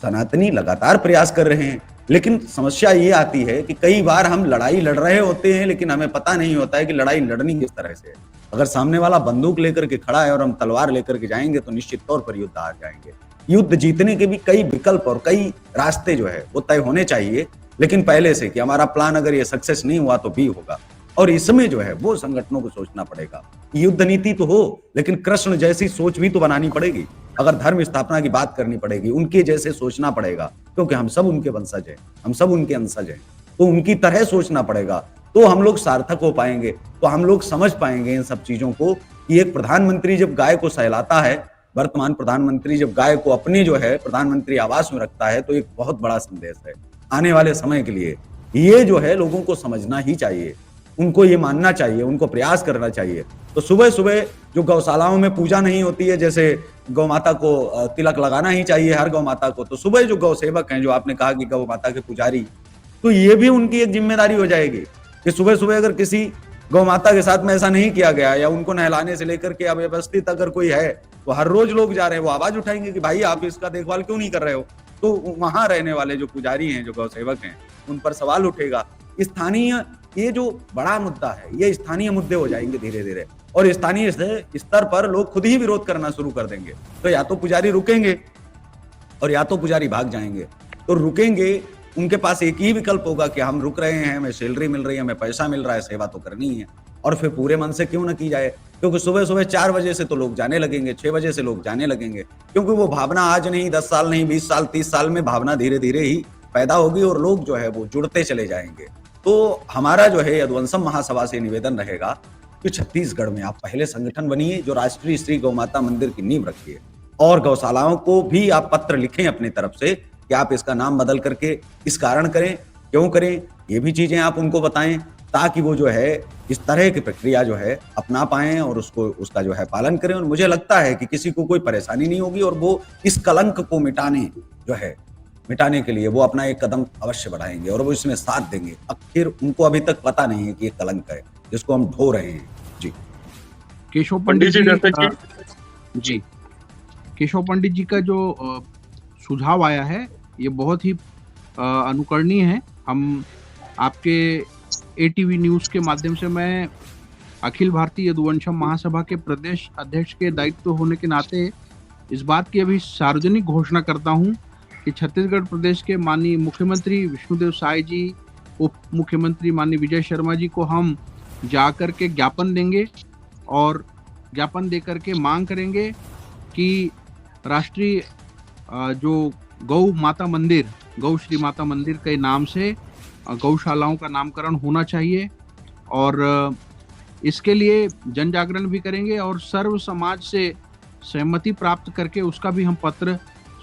सनातनी लगातार प्रयास कर रहे हैं। लेकिन समस्या ये आती है कि कई बार हम लड़ाई लड़ रहे होते हैं, लेकिन हमें पता नहीं होता है कि लड़ाई लड़नी किस तरह से है। अगर सामने वाला बंदूक लेकर के खड़ा है और हम तलवार लेकर के जाएँगे, तो निश्चित तौर पर युद्ध हार जाएँगे। युद्ध जीतने के भी कई विकल्प और कई रास्ते जो है वो तय होने चाहिए, लेकिन पहले से कि हमारा प्लान अगर ये सक्सेस नहीं हुआ तो भी होगा। और इसमें जो है वो संगठनों को सोचना पड़ेगा। युद्ध नीति तो हो, लेकिन कृष्ण जैसी सोच भी तो बनानी पड़ेगी। अगर धर्म स्थापना की बात करनी पड़ेगी, उनके जैसे सोचना पड़ेगा, क्योंकि हम सब उनके वंशज हैं, हम सब उनके अंशज हैं। तो उनकी तरह सोचना पड़ेगा, तो हम लोग सार्थक हो पाएंगे, तो हम लोग समझ पाएंगे इन सब चीजों को कि एक प्रधानमंत्री जब गाय को सहलाता है, वर्तमान प्रधानमंत्री जब गाय को अपने जो है प्रधानमंत्री आवास में रखता है, तो एक बहुत बड़ा संदेश है आने वाले समय के लिए। ये जो है लोगों को समझना ही चाहिए, उनको ये मानना चाहिए, उनको प्रयास करना चाहिए। तो सुबह सुबह जो गौशालाओं में पूजा नहीं होती है, जैसे गौ माता को तिलक लगाना ही चाहिए हर गौ माता को, तो सुबह जो गौ सेवक हैं, जो आपने कहा कि गौ माता के पुजारी, तो ये भी उनकी एक जिम्मेदारी हो जाएगी कि सुबह सुबह अगर किसी गौ माता के साथ में ऐसा नहीं किया गया या उनको नहलाने से लेकर के अव्यवस्थित अगर कोई है, तो हर रोज लोग जा रहे हैं, वो आवाज उठाएंगे कि भाई आप इसका देखभाल क्यों नहीं कर रहे हो। तो वहां रहने वाले जो पुजारी हैं, जो गौ सेवक हैं, उन पर सवाल उठेगा। स्थानीय ये जो बड़ा मुद्दा है, ये स्थानीय मुद्दे हो जाएंगे धीरे धीरे, और स्थानीय स्तर पर लोग खुद ही विरोध करना शुरू कर देंगे। तो या तो पुजारी रुकेंगे और या तो पुजारी भाग जाएंगे। तो रुकेंगे, उनके पास एक ही विकल्प होगा कि हम रुक रहे हैं, हमें सैलरी मिल रही है, हमें पैसा मिल रहा है, सेवा तो करनी ही है, और फिर पूरे मन से क्यों ना की जाए। क्योंकि सुबह सुबह 4 बजे से तो लोग जाने लगेंगे, 6 बजे से लोग जाने लगेंगे, क्योंकि वो भावना आज नहीं, 10 साल नहीं, 20 साल 30 साल में भावना धीरे धीरे ही पैदा होगी और लोग जो है वो जुड़ते चले जाएंगे। तो हमारा जो है यदुवंशम महासभा से निवेदन रहेगा कि छत्तीसगढ़ में आप पहले संगठन बनिए जो राष्ट्रीय श्री गौ माता मंदिर की नींव रखिए, और गौशालाओं को भी आप पत्र लिखें अपनी तरफ से कि आप इसका नाम बदल करके इस कारण करें, क्यों करें, ये भी चीजें आप उनको बताएं, ताकि वो जो है इस तरह की प्रक्रिया जो है अपना पाएं और उसका जो है पालन करें। और मुझे लगता है कि किसी को कोई परेशानी नहीं होगी, और वो इस कलंक को मिटाने के लिए वो अपना एक कदम अवश्य बढ़ाएंगे और वो इसमें साथ देंगे। आखिर उनको अभी तक पता नहीं है कि ये कलंक है जिसको हम ढो रहे हैं। जी केशव पंडित जी, जैसे कि जी केशव पंडित जी का जो सुझाव आया है ये बहुत ही अनुकरणीय है। हम आपके एटीवी न्यूज के माध्यम से, मैं अखिल भारतीय यदुवंशम महासभा के प्रदेश अध्यक्ष के दायित्व होने के नाते इस बात की अभी सार्वजनिक घोषणा करता हूं कि छत्तीसगढ़ प्रदेश के माननीय मुख्यमंत्री विष्णुदेव साय जी, उप मुख्यमंत्री माननीय विजय शर्मा जी को हम जाकर के ज्ञापन देंगे और ज्ञापन देकर के मांग करेंगे कि राष्ट्रीय जो गौ माता मंदिर, गौ श्री माता मंदिर के नाम से गौशालाओं का नामकरण होना चाहिए, और इसके लिए जन जागरण भी करेंगे और सर्व समाज से सहमति प्राप्त करके उसका भी हम पत्र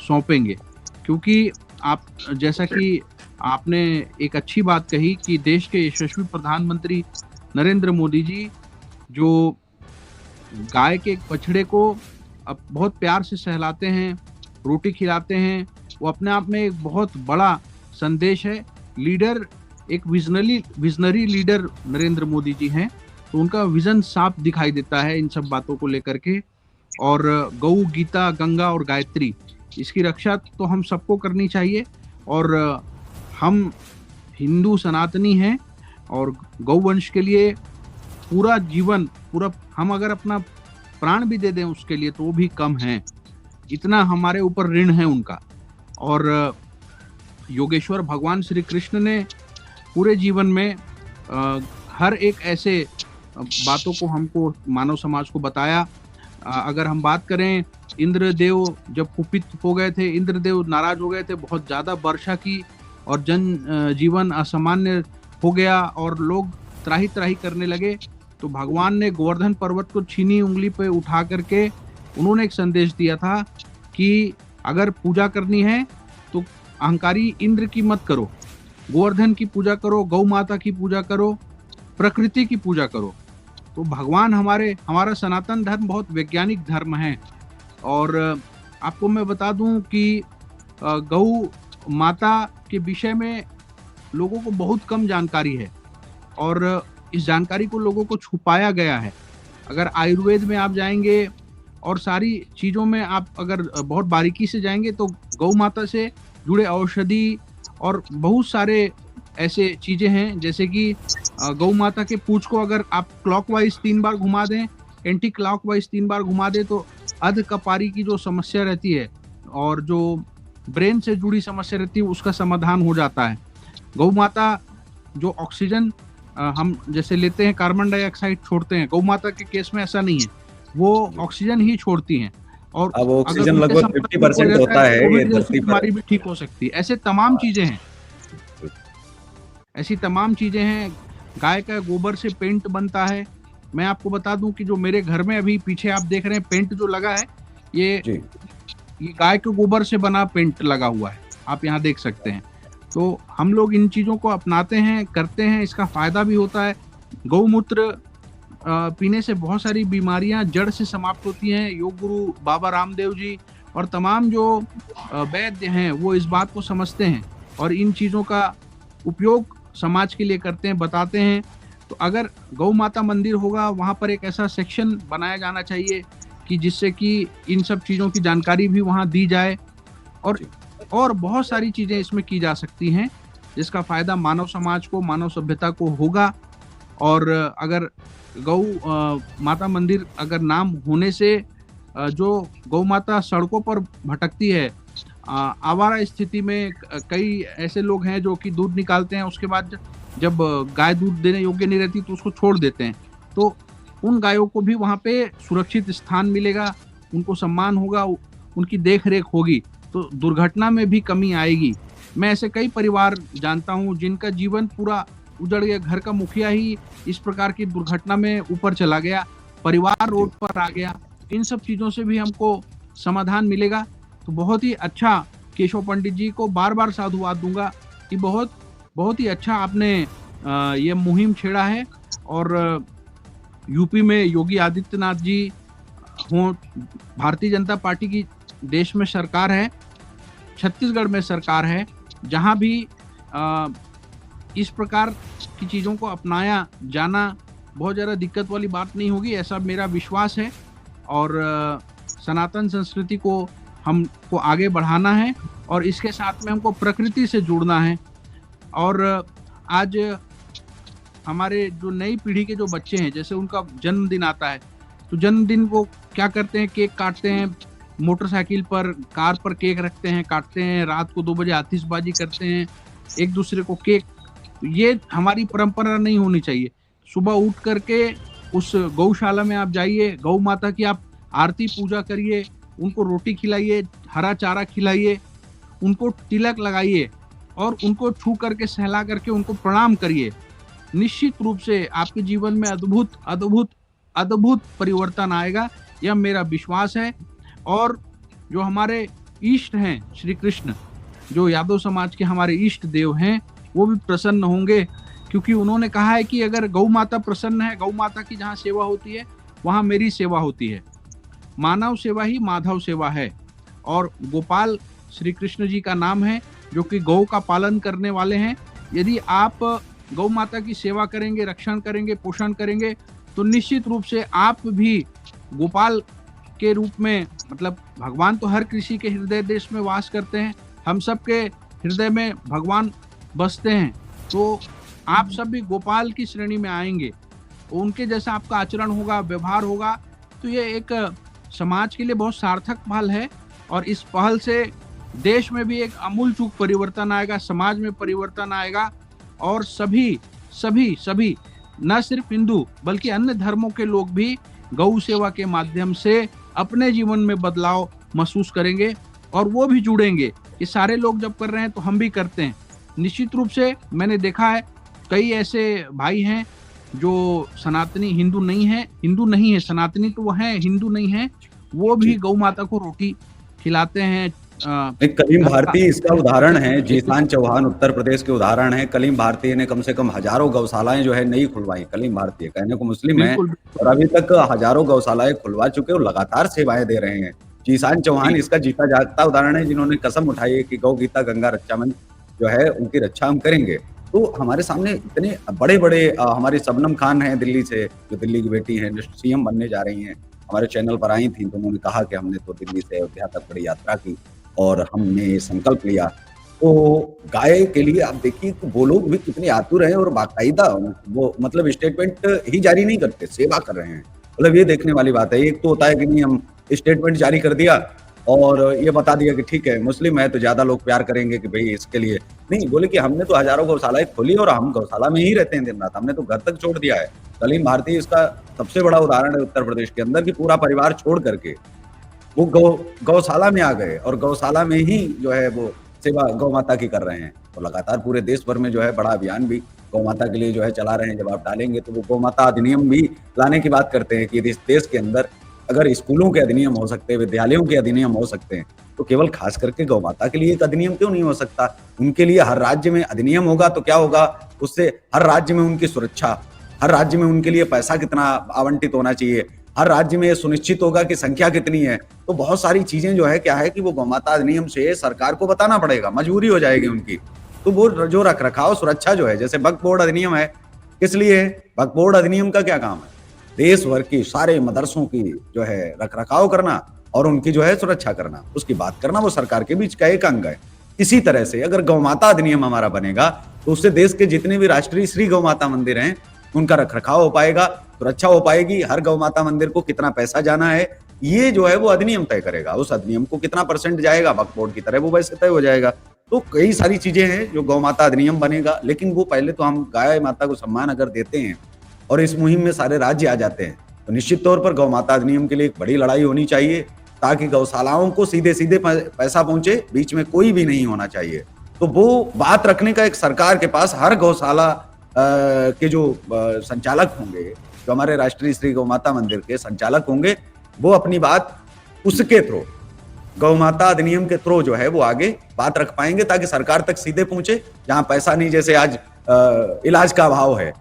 सौंपेंगे। क्योंकि आप, जैसा कि आपने एक अच्छी बात कही कि देश के यशस्वी प्रधानमंत्री नरेंद्र मोदी जी जो गाय के बछड़े को अब बहुत प्यार से सहलाते हैं, रोटी खिलाते हैं, वो अपने आप में एक बहुत बड़ा संदेश है। लीडर, एक विजनरी लीडर नरेंद्र मोदी जी हैं, तो उनका विजन साफ दिखाई देता है इन सब बातों को लेकर के। और गौ, गीता, गंगा और गायत्री, इसकी रक्षा तो हम सबको करनी चाहिए, और हम हिंदू सनातनी हैं और गौवंश के लिए पूरा जीवन, हम अगर अपना प्राण भी दे दें उसके लिए तो वो भी कम है, इतना हमारे ऊपर ऋण है उनका। और योगेश्वर भगवान श्री कृष्ण ने पूरे जीवन में हर एक ऐसे बातों को हमको मानव समाज को बताया। अगर हम बात करें, इंद्रदेव जब कुपित हो गए थे, इंद्रदेव नाराज हो गए थे, बहुत ज़्यादा वर्षा की और जीवन असामान्य हो गया और लोग त्राही त्राही करने लगे, तो भगवान ने गोवर्धन पर्वत को छीनी उंगली पे उठा करके उन्होंने एक संदेश दिया था कि अगर पूजा करनी है तो अहंकारी इंद्र की मत करो, गोवर्धन की पूजा करो, गौ माता की पूजा करो, प्रकृति की पूजा करो। तो भगवान हमारा सनातन धर्म बहुत वैज्ञानिक धर्म है। और आपको मैं बता दूं कि गौ माता के विषय में लोगों को बहुत कम जानकारी है और इस जानकारी को लोगों को छुपाया गया है। अगर आयुर्वेद में आप जाएंगे और सारी चीज़ों में आप अगर बहुत बारीकी से जाएंगे तो गौ माता से जुड़े औषधि और बहुत सारे ऐसे चीज़ें हैं, जैसे कि गौ माता के पूंछ को अगर आप क्लॉकवाइज 3 बार घुमा दें, एंटी क्लॉकवाइज 3 बार घुमा दें, तो अध कपारी की जो समस्या रहती है और जो ब्रेन से जुड़ी समस्या रहती है उसका समाधान हो जाता है। गौ माता जो ऑक्सीजन हम जैसे लेते हैं, कार्बन डाइऑक्साइड छोड़ते हैं, गौ माता के केस में ऐसा नहीं है, वो ऑक्सीजन ही छोड़ती हैं। और अब ऑक्सीजन अगर उनके लगभग संपर्क में 50% कोई होता रहता है तो ये कोविड जैसी धरती पर। बीमारी भी ठीक हो सकती है। ऐसे तमाम चीजें हैं, ऐसी तमाम चीजें हैं। गाय का गोबर से पेंट बनता है। मैं आपको बता दूं कि जो मेरे घर में अभी पीछे आप देख रहे हैं पेंट जो लगा है, ये गाय के गोबर से बना पेंट लगा हुआ है, आप यहाँ देख सकते हैं। तो हम लोग इन चीज़ों को अपनाते हैं, करते हैं, इसका फायदा भी होता है। गौमूत्र पीने से बहुत सारी बीमारियां जड़ से समाप्त होती हैं। योग गुरु बाबा रामदेव जी और तमाम जो वैद्य हैं वो इस बात को समझते हैं और इन चीज़ों का उपयोग समाज के लिए करते हैं, बताते हैं। तो अगर गौ माता मंदिर होगा, वहाँ पर एक ऐसा सेक्शन बनाया जाना चाहिए कि जिससे कि इन सब चीज़ों की जानकारी भी वहाँ दी जाए और बहुत सारी चीज़ें इसमें की जा सकती हैं जिसका फ़ायदा मानव समाज को, मानव सभ्यता को होगा। और अगर गौ माता मंदिर अगर नाम होने से जो गौ माता सड़कों पर भटकती है, आवारा स्थिति में, कई ऐसे लोग हैं जो कि दूध निकालते हैं, उसके बाद जब गाय दूध देने योग्य नहीं रहती तो उसको छोड़ देते हैं, तो उन गायों को भी वहाँ पे सुरक्षित स्थान मिलेगा, उनको सम्मान होगा, उनकी देख रेख होगी, तो दुर्घटना में भी कमी आएगी। मैं ऐसे कई परिवार जानता हूँ जिनका जीवन पूरा उजड़ गया, घर का मुखिया ही इस प्रकार की दुर्घटना में ऊपर चला गया, परिवार रोड पर आ गया। इन सब चीज़ों से भी हमको समाधान मिलेगा। तो बहुत ही अच्छा, केशव पंडित जी को बार बार साधुवाद दूंगा कि बहुत ही अच्छा आपने ये मुहिम छेड़ा है। और यूपी में योगी आदित्यनाथ जी हों, भारतीय जनता पार्टी की देश में सरकार है, छत्तीसगढ़ में सरकार है, जहां भी इस प्रकार की चीज़ों को अपनाया जाना बहुत ज़्यादा दिक्कत वाली बात नहीं होगी, ऐसा मेरा विश्वास है। और सनातन संस्कृति को हमको आगे बढ़ाना है और इसके साथ में हमको प्रकृति से जुड़ना है। और आज हमारे जो नई पीढ़ी के जो बच्चे हैं, जैसे उनका जन्मदिन आता है तो जन्मदिन वो क्या करते हैं, केक काटते हैं, मोटरसाइकिल पर, कार पर केक रखते हैं, काटते हैं, रात को 2 बजे आतिशबाजी करते हैं, एक दूसरे को केक। ये हमारी परंपरा नहीं होनी चाहिए। सुबह उठ करके उस गौशाला में आप जाइए, गौ माता की आप आरती पूजा करिए, उनको रोटी खिलाइए, हरा चारा खिलाइए, उनको तिलक लगाइए और उनको छू करके, सहला करके उनको प्रणाम करिए। निश्चित रूप से आपके जीवन में अद्भुत अद्भुत अद्भुत परिवर्तन आएगा, यह मेरा विश्वास है। और जो हमारे इष्ट हैं श्री कृष्ण, जो यादव समाज के हमारे इष्ट देव हैं, वो भी प्रसन्न होंगे, क्योंकि उन्होंने कहा है कि अगर गौ माता प्रसन्न है, गौ माता की जहाँ सेवा होती है वहाँ मेरी सेवा होती है। मानव सेवा ही माधव सेवा है। और गोपाल श्री कृष्ण जी का नाम है, जो कि गौ का पालन करने वाले हैं। यदि आप गौ माता की सेवा करेंगे, रक्षण करेंगे, पोषण करेंगे, तो निश्चित रूप से आप भी गोपाल के रूप में, मतलब भगवान तो हर किसी के हृदय देश में वास करते हैं, हम सब के हृदय में भगवान बसते हैं, तो आप सब भी गोपाल की श्रेणी में आएंगे। उनके जैसा आपका आचरण होगा, व्यवहार होगा, तो ये एक समाज के लिए बहुत सार्थक पहल है। और इस पहल से देश में भी एक आमूलचूल परिवर्तन आएगा, समाज में परिवर्तन आएगा और सभी न सिर्फ हिंदू बल्कि अन्य धर्मों के लोग भी गौ सेवा के माध्यम से अपने जीवन में बदलाव महसूस करेंगे और वो भी जुड़ेंगे कि सारे लोग जब कर रहे हैं तो हम भी करते हैं। निश्चित रूप से मैंने देखा है कई ऐसे भाई हैं जो सनातनी हिंदू नहीं है, सनातनी तो वो है, हिंदू नहीं है, वो भी गौ माता को रोटी खिलाते हैं। कलीम भारती इसका उदाहरण है, जीसान चौहान उत्तर प्रदेश के उदाहरण है। कलीम भारती ने कम से कम हजारों गौशालाएं जो है नई खुलवाई। कलीम भारती कहने को मुस्लिम है और अभी तक हजारों गौशालाएं खुलवा चुके और लगातार सेवाएं दे रहे हैं। जीसान चौहान इसका जीता जागता उदाहरण है, जिन्होंने कसम उठाई है कि गौ गीता गंगा रक्षामंच जो है उनकी रक्षा हम करेंगे। तो हमारे सामने इतने बड़े बड़े हमारी शबनम खान है दिल्ली से, जो दिल्ली की बेटी है, सीएम बनने जा रही हैं, हमारे चैनल पर आई थी तो उन्होंने कहा कि हमने तो दिल्ली से अयोध्या तक बड़ी यात्रा की और हमने ये संकल्प लिया। तो गाय के लिए आप देखिए कि वो लोग भी कितने आतुर हैं और बाकायदा वो मतलब स्टेटमेंट ही जारी नहीं करते, सेवा कर रहे हैं। मतलब ये देखने वाली बात है। एक तो होता है कि नहीं हम स्टेटमेंट जारी कर दिया और ये बता दिया कि ठीक है मुस्लिम है तो ज्यादा लोग प्यार करेंगे कि भाई इसके लिए नहीं, बोले कि हमने तो हजारों गौशालाएं खोली और हम गौशाला में ही रहते हैं दिन रात, हमने तो घर तक छोड़ दिया है। कलीम भारती इसका सबसे बड़ा उदाहरण है उत्तर प्रदेश के अंदर, कि पूरा परिवार छोड़ करके वो गौशाला में आ गए और गौशाला में ही जो है वो सेवा गौ माता की कर रहे हैं। तो लगातार पूरे देश भर में जो है बड़ा अभियान भी गौ माता के लिए जो है चला रहे हैं। जब आप डालेंगे तो वो गौ माता अधिनियम भी लाने की बात करते हैं कि इस देश के अंदर अगर स्कूलों के अधिनियम हो सकते हैं, विद्यालयों के अधिनियम हो सकते हैं, तो केवल खास करके गौ माता के लिए एक अधिनियम क्यों नहीं हो सकता? उनके लिए हर राज्य में अधिनियम होगा तो क्या होगा, उससे हर राज्य में उनकी सुरक्षा, हर राज्य में उनके लिए पैसा कितना आवंटित होना चाहिए, हर राज्य में ये सुनिश्चित होगा कि संख्या कितनी है। तो बहुत सारी चीजें जो है क्या है कि वो गौ माता अधिनियम से सरकार को बताना पड़ेगा, मजबूरी हो जाएगी उनकी। तो वो जो रख रखाव सुरक्षा जो है, जैसे वक्फ बोर्ड अधिनियम है, किस लिए है? वक्फ बोर्ड अधिनियम का क्या काम है? देश भर की सारे मदरसों की जो है रख रखाव करना और उनकी जो है सुरक्षा करना, उसकी बात करना, वो सरकार के बीच का एक अंग है। इसी तरह से अगर गौ माता अधिनियम हमारा बनेगा तो उससे देश के जितने भी राष्ट्रीय श्री गौ माता मंदिर हैं उनका रख रखाव हो पाएगा, सुरक्षा हो पाएगी। हर गौ माता मंदिर को कितना पैसा जाना है ये जो है वो अधिनियम तय करेगा। उस अधिनियम को कितना परसेंट जाएगा वक्फ बोर्ड की तरह, वो वैसे तय हो जाएगा। तो कई सारी चीजें हैं जो गौ माता अधिनियम बनेगा, लेकिन वो पहले तो हम गाय माता को सम्मान अगर देते हैं और इस मुहिम में सारे राज्य आ जाते हैं तो निश्चित तौर पर गौ माता अधिनियम के लिए एक बड़ी लड़ाई होनी चाहिए, ताकि गौशालाओं को सीधे सीधे पैसा पहुंचे, बीच में कोई भी नहीं होना चाहिए। तो वो बात रखने का एक सरकार के पास हर गौशाला के जो संचालक होंगे, जो हमारे राष्ट्रीय श्री गौ माता मंदिर के संचालक होंगे, वो अपनी बात उसके थ्रू गौ माता अधिनियम के थ्रू जो है वो आगे बात रख पाएंगे, ताकि सरकार तक सीधे पहुंचे। जहां पैसा नहीं, जैसे आज इलाज का अभाव है,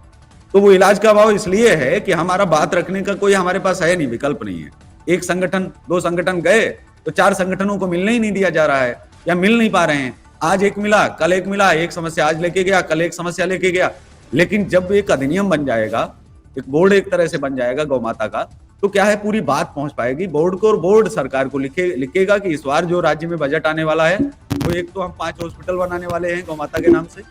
तो वो इलाज का अभाव इसलिए है कि हमारा बात रखने का कोई हमारे पास है नहीं, विकल्प नहीं है। एक संगठन, दो संगठन गए तो चार संगठनों को मिलने ही नहीं दिया जा रहा है या मिल नहीं पा रहे हैं। आज एक मिला, कल एक मिला, एक समस्या आज लेके गया, कल एक समस्या लेके गया। लेकिन जब एक अधिनियम बन जाएगा, एक बोर्ड एक तरह से बन जाएगा गौ माता का, तो क्या है पूरी बात पहुंच पाएगी बोर्ड को, और बोर्ड सरकार को लिखेगा कि इस बार जो राज्य में बजट आने वाला है तो एक तो हम 5 हॉस्पिटल बनाने वाले हैं गौ माता के नाम से,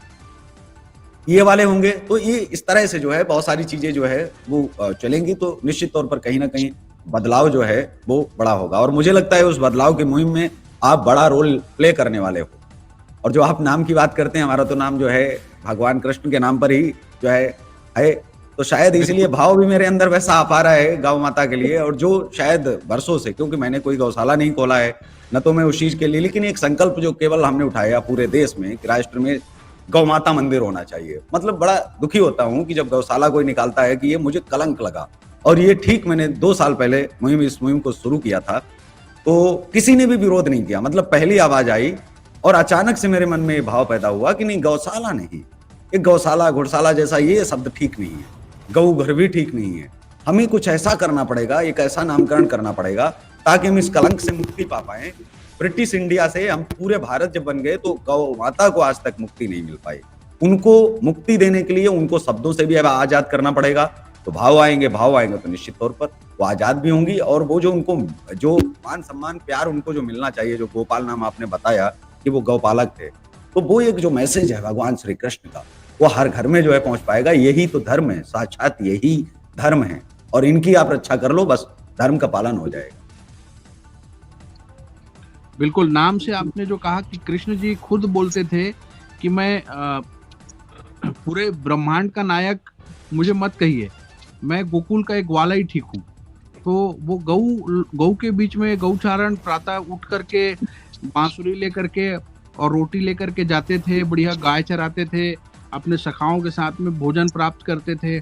ये वाले होंगे। तो ये इस तरह से जो है बहुत सारी चीजें जो है वो चलेंगी, तो निश्चित तौर पर कहीं ना कहीं बदलाव जो है वो बड़ा होगा। और मुझे लगता है उस बदलाव की मुहिम में आप बड़ा रोल प्ले करने वाले हो। और जो आप नाम की बात करते हैं, हमारा तो नाम जो है भगवान कृष्ण के नाम पर ही जो है तो शायद इसलिए भाव भी मेरे अंदर वैसा आ पा रहा है गौ माता के लिए। और जो शायद वर्षों से, क्योंकि मैंने कोई गौशाला नहीं खोला है न तो मैं उस चीज के लिए, लेकिन एक संकल्प जो केवल हमने उठाया पूरे देश में कि राष्ट्र में गौ माता मंदिर होना चाहिए। मतलब बड़ा दुखी होता हूं कि जब गौशाला कोई निकालता है कि ये मुझे कलंक लगा। और ये ठीक मैंने 2 साल पहले इस मुहिम को शुरू किया था तो किसी ने भी विरोध नहीं किया। मतलब पहली आवाज आई और अचानक से मेरे मन में ये भाव पैदा हुआ कि नहीं, गौशाला नहीं, एक गौशाला घुड़शाला जैसा ये शब्द ठीक नहीं है, गौ घर भी ठीक नहीं है। हमें कुछ ऐसा करना पड़ेगा, एक ऐसा नामकरण करना पड़ेगा ताकि हम इस कलंक से मुक्ति पा पाए। ब्रिटिश इंडिया से हम पूरे भारत जब बन गए तो गौ माता को आज तक मुक्ति नहीं मिल पाई। उनको मुक्ति देने के लिए उनको शब्दों से भी अब आजाद करना पड़ेगा। तो भाव आएंगे तो निश्चित तौर पर वो आजाद भी होंगी। और वो जो उनको जो मान सम्मान प्यार उनको जो मिलना चाहिए, जो गोपाल नाम आपने बताया कि वो गौपालक थे, तो वो एक जो मैसेज है भगवान श्री कृष्ण का, वो हर घर में जो है पहुंच पाएगा। यही तो धर्म है, साक्षात यही धर्म है। और इनकी आप रक्षा कर लो, बस धर्म का पालन हो जाएगा। बिल्कुल, नाम से आपने जो कहा कि कृष्ण जी खुद बोलते थे कि मैं पूरे ब्रह्मांड का नायक मुझे मत कहिए, मैं गोकुल का एक ग्वाला ही ठीक हूँ। तो वो गऊ के बीच में गौचारण प्रातः उठ करके बांसुरी लेकर के और रोटी लेकर के जाते थे, बढ़िया गाय चराते थे, अपने सखाओं के साथ में भोजन प्राप्त करते थे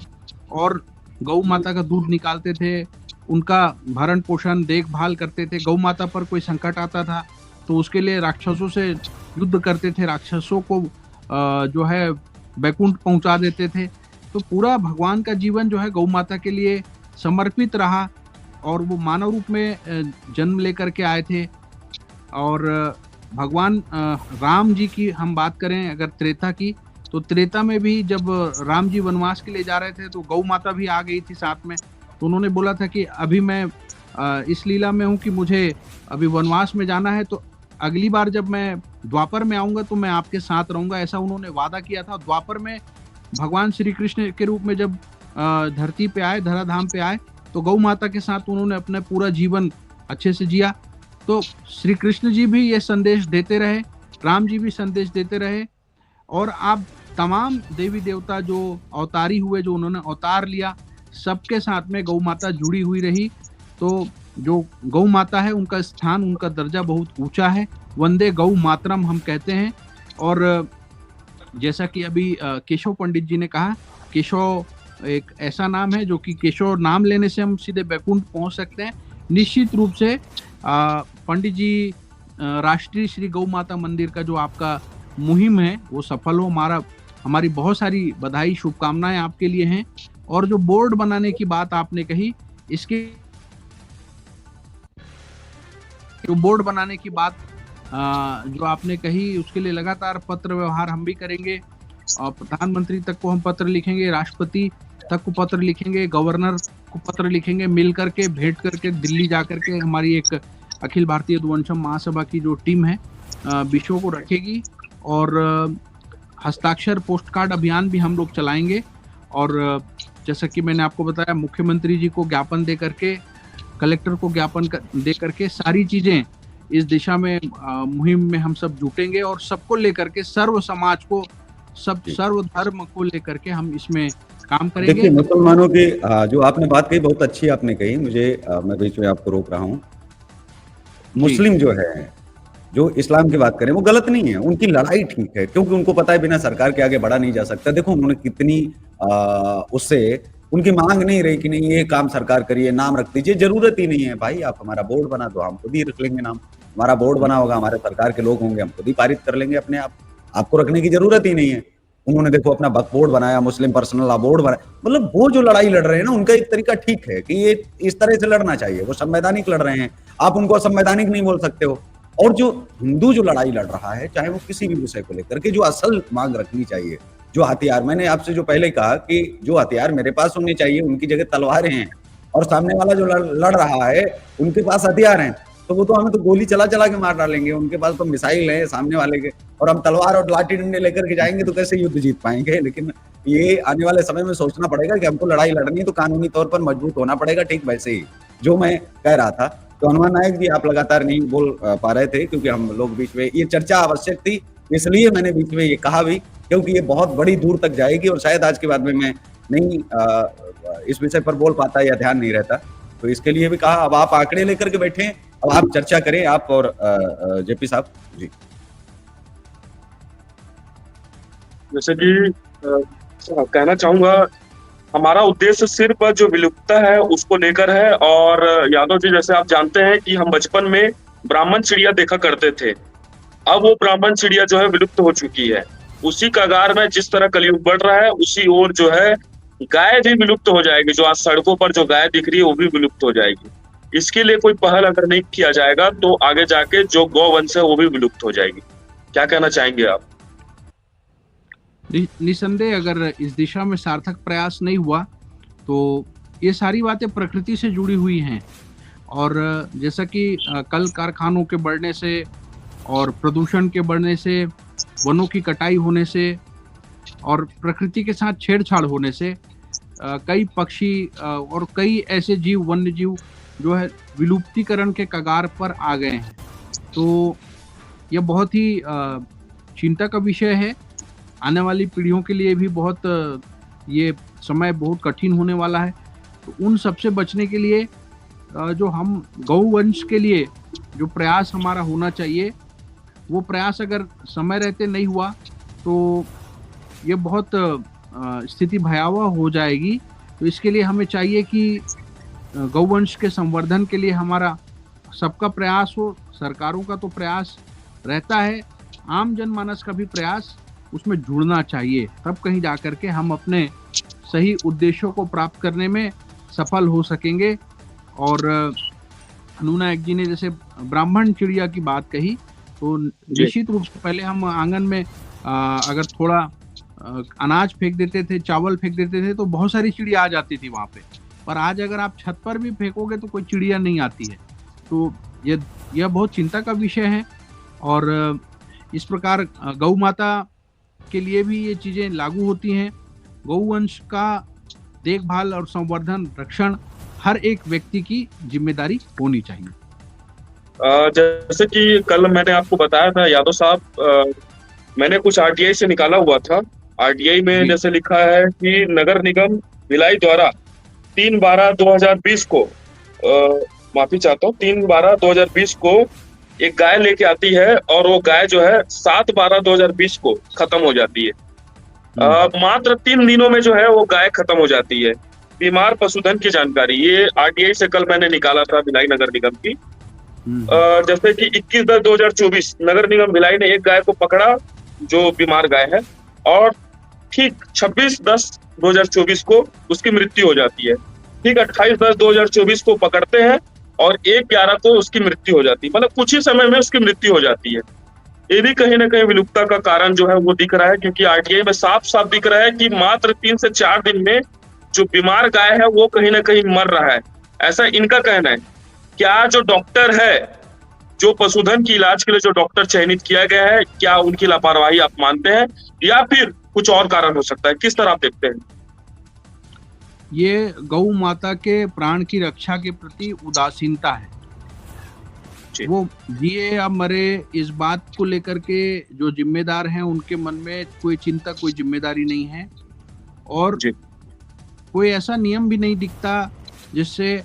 और गौ माता का दूध निकालते थे, उनका भरण पोषण देखभाल करते थे। गौ माता पर कोई संकट आता था तो उसके लिए राक्षसों से युद्ध करते थे, राक्षसों को जो है बैकुंठ पहुंचा देते थे। तो पूरा भगवान का जीवन जो है गौ माता के लिए समर्पित रहा और वो मानव रूप में जन्म लेकर के आए थे। और भगवान राम जी की हम बात करें अगर त्रेता की, तो त्रेता में भी जब राम जी वनवास के लिए जा रहे थे तो गौ माता भी आ गई थी साथ में। तो उन्होंने बोला था कि अभी मैं इस लीला में हूँ कि मुझे अभी वनवास में जाना है, तो अगली बार जब मैं द्वापर में आऊँगा तो मैं आपके साथ रहूँगा, ऐसा उन्होंने वादा किया था। द्वापर में भगवान श्री कृष्ण के रूप में जब धरती पे आए, धराधाम पे आए, तो गौ माता के साथ उन्होंने अपना पूरा जीवन अच्छे से जिया। तो श्री कृष्ण जी भी ये संदेश देते रहे, राम जी भी संदेश देते रहे और आप तमाम देवी देवता जो अवतारी हुए, जो उन्होंने अवतार लिया, सबके साथ में गौ माता जुड़ी हुई रही। तो जो गौ माता है उनका स्थान, उनका दर्जा बहुत ऊंचा है। वंदे गौ मातरम हम कहते हैं। और जैसा कि अभी केशव पंडित जी ने कहा, केशव एक ऐसा नाम है जो कि केशव नाम लेने से हम सीधे बैकुंठ पहुंच सकते हैं। निश्चित रूप से पंडित जी, राष्ट्रीय श्री गौ माता मंदिर का जो आपका मुहिम है वो सफल हो। हमारी बहुत सारी बधाई, शुभकामनाएं आपके लिए हैं। और जो बोर्ड बनाने की बात आपने कही, इसके जो बोर्ड बनाने की बात जो आपने कही, उसके लिए लगातार पत्र व्यवहार हम भी करेंगे और प्रधानमंत्री तक को हम पत्र लिखेंगे, राष्ट्रपति तक को पत्र लिखेंगे, गवर्नर को पत्र लिखेंगे, मिल करके भेंट करके दिल्ली जा करके हमारी एक अखिल भारतीय यदुवंशम महासभा की जो टीम है विषयों को रखेगी और हस्ताक्षर पोस्ट कार्ड अभियान भी हम लोग चलाएंगे। और जैसा कि मैंने आपको बताया, मुख्यमंत्री जी को ज्ञापन दे करके, कलेक्टर को ज्ञापन दे करके सारी चीजें इस दिशा में मुहिम में हम सब जुटेंगे और सबको लेकर के, सर्व समाज को, सर्व धर्म को लेकर के हम इसमें काम करेंगे। देखिए, मुसलमानों की जो आपने बात कही बहुत अच्छी आपने कही, मैं बीच में आपको रोक रहा हूँ। मुस्लिम जो है, जो इस्लाम की बात करें, वो गलत नहीं है, उनकी लड़ाई ठीक है, क्योंकि उनको पता है बिना सरकार के आगे बढ़ा नहीं जा सकता। देखो उन्होंने कितनी उससे उनकी मांग नहीं रही कि नहीं ये काम सरकार करिए, नाम रख दीजिए, जरूरत ही नहीं है भाई, आप हमारा बोर्ड बना दो, हम खुद ही रख लेंगे नाम। हमारा बोर्ड बना होगा, हमारे सरकार के लोग होंगे, हम खुद ही पारित कर लेंगे अपने आप, आपको रखने की जरूरत ही नहीं है। उन्होंने देखो अपना वक्फ बोर्ड बनाया, मुस्लिम पर्सनल लॉ बोर्ड बनाया, मतलब वो जो लड़ाई लड़ रहे हैं ना, उनका एक तरीका ठीक है कि ये इस तरह से लड़ना चाहिए, वो संवैधानिक लड़ रहे हैं, आप उनको असंवैधानिक नहीं बोल सकते हो। और जो हिंदू जो लड़ाई लड़ रहा है, चाहे वो किसी भी विषय को लेकर के, जो असल मांग रखनी चाहिए, जो हथियार, मैंने आपसे जो पहले कहा कि जो हथियार मेरे पास होने चाहिए उनकी जगह तलवारें हैं, और सामने वाला जो लड़ रहा है उनके पास हथियार हैं, तो वो तो हमें तो गोली चला चला के मार डालेंगे, उनके पास तो मिसाइल है सामने वाले के, और हम तलवार और लाठी डंडे लेकर के जाएंगे तो कैसे युद्ध जीत पाएंगे। लेकिन ये आने वाले समय में सोचना पड़ेगा कि हमको लड़ाई लड़नी है तो कानूनी तौर पर मजबूत होना पड़ेगा। ठीक वैसे ही जो मैं कह रहा था, तो हनुमान नायक जी आप लगातार नहीं बोल पा रहे थे क्योंकि हम लोग बीच में, ये चर्चा आवश्यक थी, इसलिए मैंने बीच में ये कहा भी, क्योंकि ये बहुत बड़ी दूर तक जाएगी और शायद आज के बाद में मैं नहीं इस विषय पर बोल पाता या ध्यान नहीं रहता, तो इसके लिए भी कहा। अब आप आंकड़े लेकर के बैठे, अब आप चर्चा करें, आप और जेपी साहब जी। जैसे कि कहना चाहूंगा, हमारा उद्देश्य सिर्फ जो विलुप्तता है उसको लेकर है। और यादव जी, जैसे आप जानते हैं कि हम बचपन में ब्राह्मण चिड़िया देखा करते थे, अब वो ब्राह्मण चिड़िया जो है विलुप्त हो चुकी है। उसी कगार में जिस तरह कलयुग बढ़ रहा है, उसी ओर जो है गाय भी विलुप्त हो जाएगी। जो आज सड़कों पर जो गाय दिख रही है वो भी विलुप्त हो जाएगी। इसके लिए कोई पहल अगर नहीं किया जाएगा तो आगे जाके जो गौवंश है वो भी विलुप्त हो जाएगी। क्या कहना चाहेंगे आप? निसंदेह अगर इस दिशा में सार्थक प्रयास नहीं हुआ तो ये सारी बातें प्रकृति से जुड़ी हुई हैं। और जैसा कि कल कारखानों के बढ़ने से और प्रदूषण के बढ़ने से, वनों की कटाई होने से और प्रकृति के साथ छेड़छाड़ होने से कई पक्षी और कई ऐसे जीव, वन्य जीव जो है विलुप्तीकरण के कगार पर आ गए हैं। तो यह बहुत ही चिंता का विषय है। आने वाली पीढ़ियों के लिए भी बहुत ये समय बहुत कठिन होने वाला है। तो उन सबसे बचने के लिए जो हम गौवंश के लिए जो प्रयास हमारा होना चाहिए, वो प्रयास अगर समय रहते नहीं हुआ तो ये बहुत स्थिति भयावह हो जाएगी। तो इसके लिए हमें चाहिए कि गौवंश के संवर्धन के लिए हमारा सबका प्रयास हो, सरकारों का तो प्रयास रहता है, आम जनमानस का भी प्रयास उसमें जुड़ना चाहिए, तब कहीं जाकर के हम अपने सही उद्देश्यों को प्राप्त करने में सफल हो सकेंगे। और अनुनायक जी ने जैसे ब्राह्मण चिड़िया की बात कही, तो निश्चित रूप से पहले हम आंगन में अगर थोड़ा अनाज फेंक देते थे, चावल फेंक देते थे, तो बहुत सारी चिड़िया आ जाती थी वहाँ पे। पर आज अगर आप छत पर भी फेंकोगे तो कोई चिड़िया नहीं आती है। तो यह बहुत चिंता का विषय है। और इस प्रकार गौ माता के लिए भी ये चीज़ें लागू होती हैं। गौवंश का देखभाल और संवर्धन, रक्षण हर एक व्यक्ति की जिम्मेदारी होनी चाहिए। जैसे कि कल मैंने आपको बताया था यादव साहब, मैंने कुछ आरटीआई से निकाला हुआ था। आरटीआई में जैसे लिखा है कि नगर निगम भिलाई द्वारा 3/12/2020 को, माफी चाहता हूँ, 3/12/2020 को एक गाय लेके आती है और वो गाय जो है 7/12/2020 को खत्म हो जाती है। मात्र 3 दिनों में जो है वो गाय खत्म हो जाती है। बीमार पशुधन की जानकारी, ये आरटीआई से कल मैंने निकाला था भिलाई नगर निगम की। जैसे कि 21/10/2024 नगर निगम भिलाई ने एक गाय को पकड़ा जो बीमार गाय है, और ठीक 26/10/2024 को उसकी मृत्यु हो जाती है। ठीक 28/10/2024 को पकड़ते हैं और 1/11 को उसकी मृत्यु हो जाती है। मतलब कुछ ही समय में उसकी मृत्यु हो जाती है। ये भी कहीं ना कहीं विलुप्तता का कारण जो है वो दिख रहा है, क्योंकि आरटीआई में साफ साफ दिख रहा है कि मात्र 3 से 4 दिन में जो बीमार गाय है वो कहीं ना कहीं मर रहा है, ऐसा इनका कहना है। क्या जो डॉक्टर है, जो पशुधन की इलाज के लिए जो डॉक्टर चयनित किया गया है, क्या उनकी लापरवाही आप मानते हैं, या फिर कुछ और कारण हो सकता है? किस तरह आप देखते हैं? ये गौ माता के प्राण की रक्षा के प्रति उदासीनता है। वो जिए या मरे, इस बात को लेकर के जो जिम्मेदार हैं उनके मन में कोई चिंता, कोई जिम्मेदारी नहीं है। और कोई ऐसा नियम भी नहीं दिखता जिससे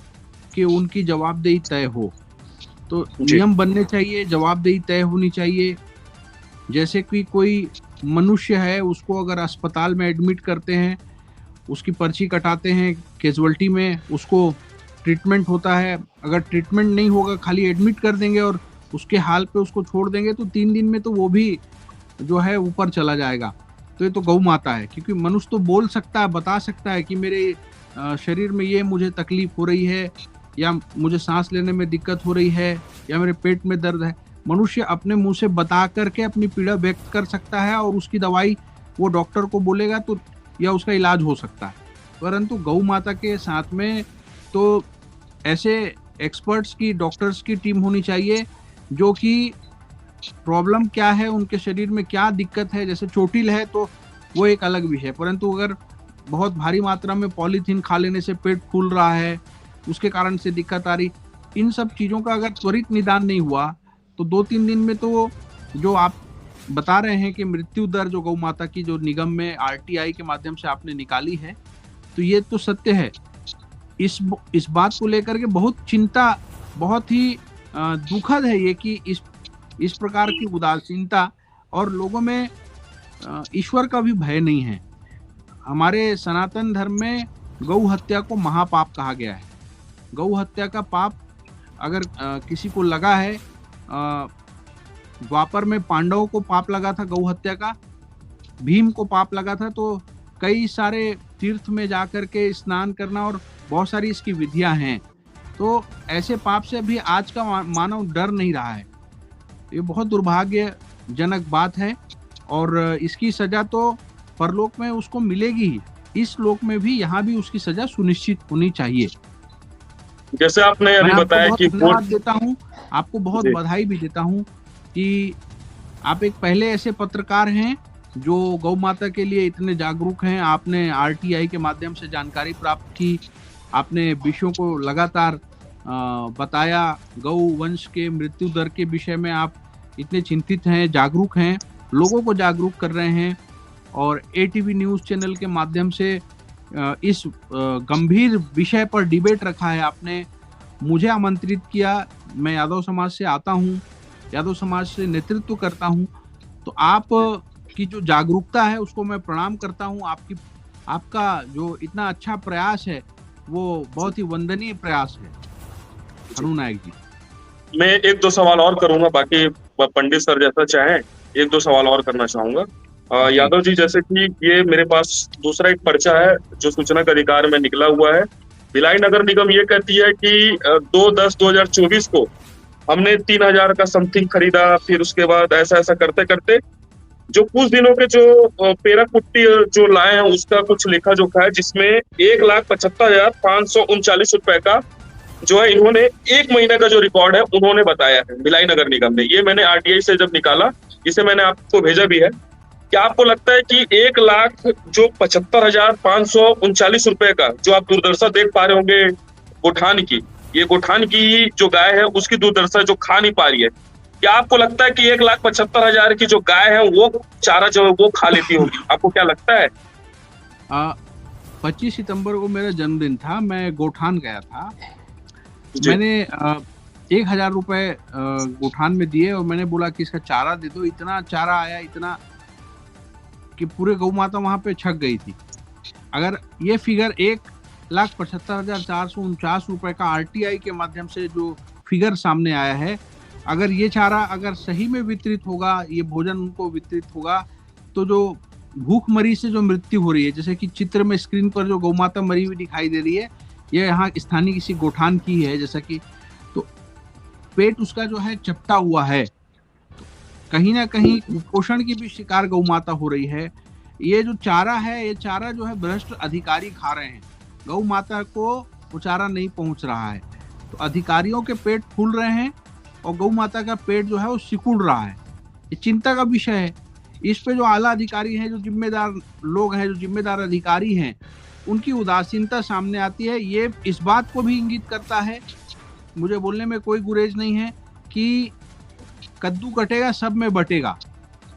कि उनकी जवाबदेही तय हो। तो नियम बनने चाहिए, जवाबदेही तय होनी चाहिए। जैसे कि कोई मनुष्य है, उसको अगर अस्पताल में एडमिट करते हैं, उसकी पर्ची कटाते हैं, कैजुअल्टी में उसको ट्रीटमेंट होता है। अगर ट्रीटमेंट नहीं होगा, खाली एडमिट कर देंगे और उसके हाल पे उसको छोड़ देंगे, तो 3 दिन में तो वो भी जो है ऊपर चला जाएगा। तो ये तो गौ माता है, क्योंकि मनुष्य तो बोल सकता है, बता सकता है कि मेरे शरीर में ये मुझे तकलीफ हो रही है, या मुझे सांस लेने में दिक्कत हो रही है, या मेरे पेट में दर्द है। मनुष्य अपने मुंह से बता करके अपनी पीड़ा व्यक्त कर सकता है और उसकी दवाई वो डॉक्टर को बोलेगा तो या उसका इलाज हो सकता है। परंतु गौ माता के साथ में तो ऐसे एक्सपर्ट्स की, डॉक्टर्स की टीम होनी चाहिए जो कि प्रॉब्लम क्या है, उनके शरीर में क्या दिक्कत है। जैसे चोटिल है तो वो एक अलग विषय, परंतु अगर बहुत भारी मात्रा में पॉलीथीन खा लेने से पेट फूल रहा है, उसके कारण से दिक्कत आ रही, इन सब चीज़ों का अगर त्वरित निदान नहीं हुआ तो 2-3 दिन में तो जो आप बता रहे हैं कि मृत्यु दर जो गौ माता की जो निगम में आरटीआई के माध्यम से आपने निकाली है, तो ये तो सत्य है। इस बात को लेकर के बहुत चिंता, बहुत ही दुखद है ये कि इस प्रकार की उदासीनता, और लोगों में ईश्वर का भी भय नहीं है। हमारे सनातन धर्म में गौ हत्या को महापाप कहा गया है। गौ हत्या का पाप अगर किसी को लगा है, द्वापर में पांडवों को पाप लगा था गौ हत्या का, भीम को पाप लगा था, तो कई सारे तीर्थ में जाकर के स्नान करना और बहुत सारी इसकी विधियां हैं। तो ऐसे पाप से भी आज का मानव डर नहीं रहा है। ये बहुत दुर्भाग्यजनक बात है, और इसकी सजा तो परलोक में उसको मिलेगी ही, इस लोक में भी, यहाँ भी उसकी सजा सुनिश्चित होनी चाहिए। जैसे आपने अभी बताया कि धन्यवाद देता हूँ, आपको बहुत बधाई भी देता हूँ कि आप एक पहले ऐसे पत्रकार हैं जो गौ माता के लिए इतने जागरूक हैं। आपने आरटीआई के माध्यम से जानकारी प्राप्त की, आपने विषयों को लगातार बताया, गौ वंश के मृत्यु दर के विषय में आप इतने चिंतित हैं, जागरूक हैं, लोगों को जागरूक कर रहे हैं, और एटीवी न्यूज़ चैनल के माध्यम से इस गंभीर विषय पर डिबेट रखा है। आपने मुझे आमंत्रित किया, मैं यादव समाज से आता हूँ, यादव समाज से नेतृत्व करता हूँ, तो आप की जो जागरूकता है उसको मैं प्रणाम करता हूँ। आपका जो इतना अच्छा प्रयास है वो बहुत ही वंदनीय प्रयास है हनु नायक जी। मैं एक दो सवाल और करूंगा, बाकी पंडित सर जैसा चाहें एक दो सवाल और करना चाहूंगा। जी यादव जी, जैसे कि ये मेरे पास दूसरा एक पर्चा है जो सूचना का अधिकार में निकला हुआ है। भिलाई नगर निगम ये कहती है कि 2/10/2024 को हमने 3,000 का समथिंग खरीदा, फिर उसके बाद ऐसा ऐसा करते करते जो कुछ दिनों के जो पेरा पुट्टी जो लाए हैं उसका कुछ लेखा जोखा है, जिसमें 1,75,539 रुपए का जो है इन्होंने एक महीने का जो रिकॉर्ड है उन्होंने बताया है भिलाई नगर निगम ने। ये मैंने आरटीआई से जब निकाला, इसे मैंने आपको भेजा भी है। क्या आपको लगता है कि 1,75,539 रुपए का जो आप दुर्दशा देख पा रहे होंगे गोठान की, ये गोठान की जो गाय है उसकी दुर्दशा जो खा नहीं पा रही है, क्या आपको लगता है कि 1,75,000 की जो गाय है वो चारा जो है वो खा लेती होगी? आपको क्या लगता है? 25 सितंबर को मेरा जन्मदिन था, मैं गोठान गया था। जी। मैंने 1,000 रुपए गोठान में दिए और मैंने बोला कि इसका चारा दे दो। इतना चारा आया, इतना कि पूरे गौ माता वहां पे छक गई थी। अगर ये फिगर 1,75,449 रुपए का आरटीआई के माध्यम से जो फिगर सामने आया है, अगर ये चारा अगर सही में वितरित होगा, ये भोजन उनको वितरित होगा, तो जो भूखमरी से जो मृत्यु हो रही है, जैसे कि चित्र में स्क्रीन पर जो गौ माता मरी हुई दिखाई दे रही है, ये यहाँ स्थानीय किसी गोठान की है, जैसा कि तो पेट उसका जो है चपटा हुआ है, तो कहीं ना कहीं कुपोषण की भी शिकार गौ माता हो रही है। ये जो चारा है, ये चारा जो है भ्रष्ट अधिकारी खा रहे हैं, गौ माता को वो चारा नहीं पहुंच रहा है, तो अधिकारियों के पेट फूल रहे हैं और गौ माता का पेट जो है वो सिकुड़ रहा है। ये चिंता का विषय है। इस पे जो आला अधिकारी हैं, जो जिम्मेदार लोग हैं, जो जिम्मेदार अधिकारी हैं, उनकी उदासीनता सामने आती है। ये इस बात को भी इंगित करता है, मुझे बोलने में कोई गुरेज नहीं है, कि कद्दू कटेगा सब में बटेगा,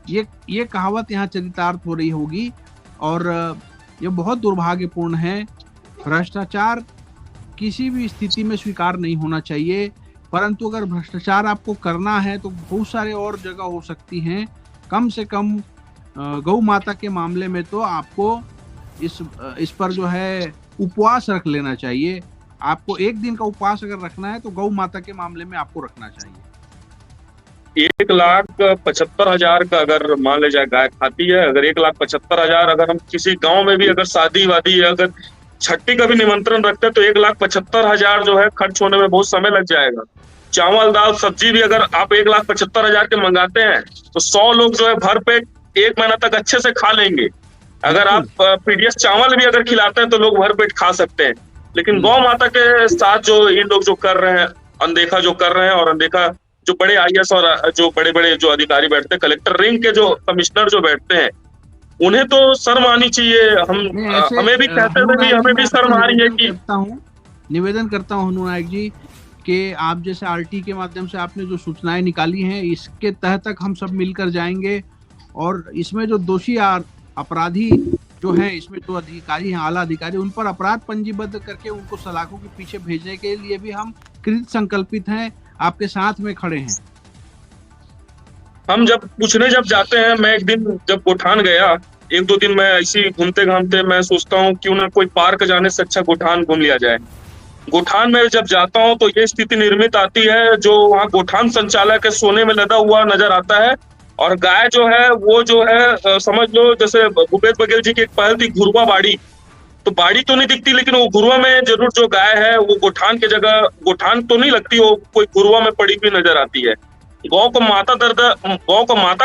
ये कहावत यहाँ चरितार्थ हो रही होगी। और ये बहुत दुर्भाग्यपूर्ण है। भ्रष्टाचार किसी भी स्थिति में स्वीकार नहीं होना चाहिए, परंतु अगर भ्रष्टाचार आपको करना है तो बहुत सारे और जगह हो सकती हैं। कम से कम गौ माता के मामले में तो आपको इस पर जो है उपवास रख लेना चाहिए। आपको एक दिन का उपवास अगर रखना है तो गौ माता के मामले में आपको रखना चाहिए। 1,75,000 का अगर मान ले जाए गाय खाती है, अगर 1,75,000 अगर हम किसी गांव में भी अगर शादी वादी अगर छठी का भी निमंत्रण रखते हैं तो 1,75,000 जो है खर्च होने में बहुत समय लग जाएगा। चावल दाल सब्जी भी अगर आप 1,75,000 के मंगाते हैं तो 100 लोग जो है भर पेट एक महीना तक अच्छे से खा लेंगे। अगर आप पीडीएस चावल भी अगर खिलाते हैं तो लोग भर पेट खा सकते हैं। लेकिन गौ माता के साथ जो ये लोग जो कर रहे हैं, अनदेखा जो कर रहे हैं, और अनदेखा जो बड़े आईएएस और जो बड़े बड़े जो अधिकारी बैठते हैं, कलेक्टर रेंज के जो कमिश्नर जो बैठते हैं, उन्हें तो शर्म आनी चाहिए। हमें भी कहते हुए भी हमें भी शर्म आ रही है कि निवेदन करता हूँ हनु नायक जी कि आप जैसे आरटी के माध्यम से आपने जो सूचनाएं निकाली हैं, इसके तहत तक हम सब मिलकर जाएंगे और इसमें जो दोषी अपराधी जो है, इसमें जो अधिकारी हैं, आला अधिकारी, उन पर अपराध पंजीबद्ध करके उनको सलाखों के पीछे भेजने के लिए भी हम कृत संकल्पित हैं, आपके साथ में खड़े हैं। हम जब पूछने जब जाते हैं, मैं एक दिन जब गोठान गया, एक दो दिन मैं ऐसी घूमते घामते मैं सोचता हूँ क्यों ना कोई पार्क जाने से अच्छा गोठान घूम लिया जाए। गोठान में जब जाता हूँ तो ये स्थिति निर्मित आती है, जो वहाँ गोठान संचालक है सोने में लदा हुआ नजर आता है, और गाय जो है वो जो है समझ लो जैसे भूपेश बघेल जी की एक पहल थी घुरवा बाड़ी, तो बाड़ी तो नहीं दिखती लेकिन वो घुरवा में जरूर जो गाय है वो गोठान की जगह गोठान तो नहीं लगती, वो कोई घुरवा में पड़ी हुई नजर आती है। गौ को माता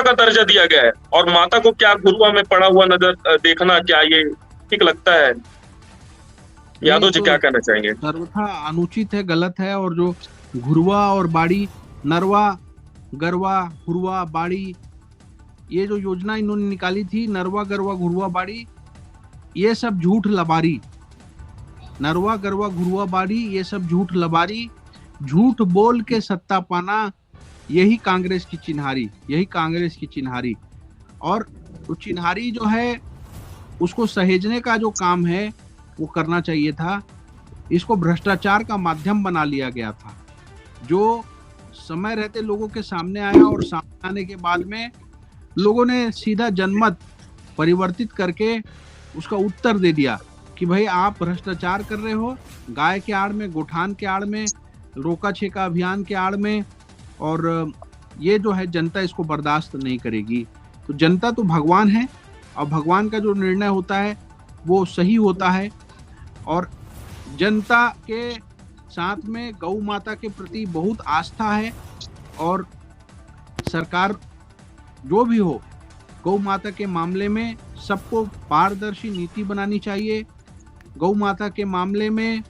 का दर्जा दिया गया है, और माता को क्या घुरवा में पड़ा हुआ नजर देखना, क्या ये ठीक लगता है? यादव जी क्या कहना चाहेंगे? सर्वथा अनुचित है, गलत है। और जो घुरवा और बाड़ी, नरवा गरवा घुरवा बाड़ी, ये जो योजना इन्होंने निकाली थी, नरवा गरवा घुरवा बाड़ी, ये सब झूठ लबारी। नरवा गरवा घुरवा बाड़ी ये सब झूठ लबारी, झूठ बोल के सत्ता पाना, यही कांग्रेस की चिन्हारी, यही कांग्रेस की चिन्हारी। और चिन्हारी जो है उसको सहेजने का जो काम है वो करना चाहिए था। इसको भ्रष्टाचार का माध्यम बना लिया गया था, जो समय रहते लोगों के सामने आया और सामने आने के बाद में लोगों ने सीधा जनमत परिवर्तित करके उसका उत्तर दे दिया कि भाई आप भ्रष्टाचार कर रहे हो, गाय के आड़ में, गोठान के आड़ में, रोका छेका अभियान के आड़ में, और ये जो है जनता इसको बर्दाश्त नहीं करेगी। तो जनता तो भगवान है और भगवान का जो निर्णय होता है वो सही होता है, और जनता के साथ में गौ माता के प्रति बहुत आस्था है, और सरकार जो भी हो गौ माता के मामले में सबको पारदर्शी नीति बनानी चाहिए। गौ माता के मामले में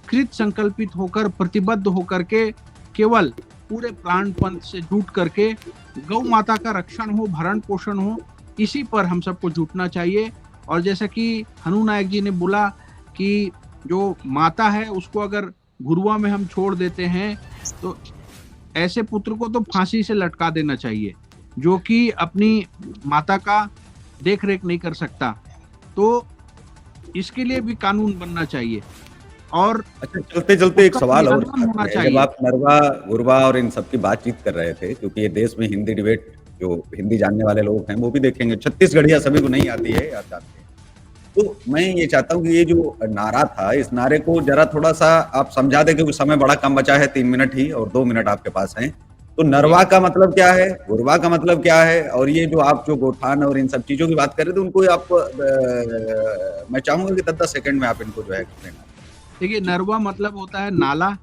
कृत संकल्पित होकर, प्रतिबद्ध होकर के, केवल पूरे प्राणपन से जुट करके गौ माता का रक्षण हो, भरण पोषण हो, इसी पर हम सबको जुटना चाहिए। और जैसा कि हनु नायक जी ने बोला कि जो माता है उसको अगर घुरुआ में हम छोड़ देते हैं तो ऐसे पुत्र को तो फांसी से लटका देना चाहिए, जो कि अपनी माता का देख रेख नहीं कर सकता। तो इसके लिए भी कानून बनना चाहिए। और अच्छा, चलते चलते एक सवाल और होना है। चाहिए। जब आप नरवा गुरवा और इन सब की बातचीत कर रहे थे, क्योंकि ये देश में हिंदी डिबेट, जो हिंदी जानने वाले लोग हैं वो भी देखेंगे, छत्तीसगढ़िया सभी को नहीं आती है, आप जानते हैं। तो मैं ये चाहता हूँ कि ये जो नारा था, इस नारे को जरा थोड़ा सा आप समझा दें, क्योंकि समय बड़ा कम बचा है, 3 मिनट ही, और 2 मिनट आपके पास हैं। तो नरवा का मतलब क्या है, गुरवा का मतलब क्या है, और ये जो आप जो गोठान और इन सब चीजों की बात कर रहे थे, उनको आप मैं चाहूंगा कि 10-10 सेकंड में आप इनको जो है एक्सप्लेन। देखिए, नरवा मतलब होता है नाला,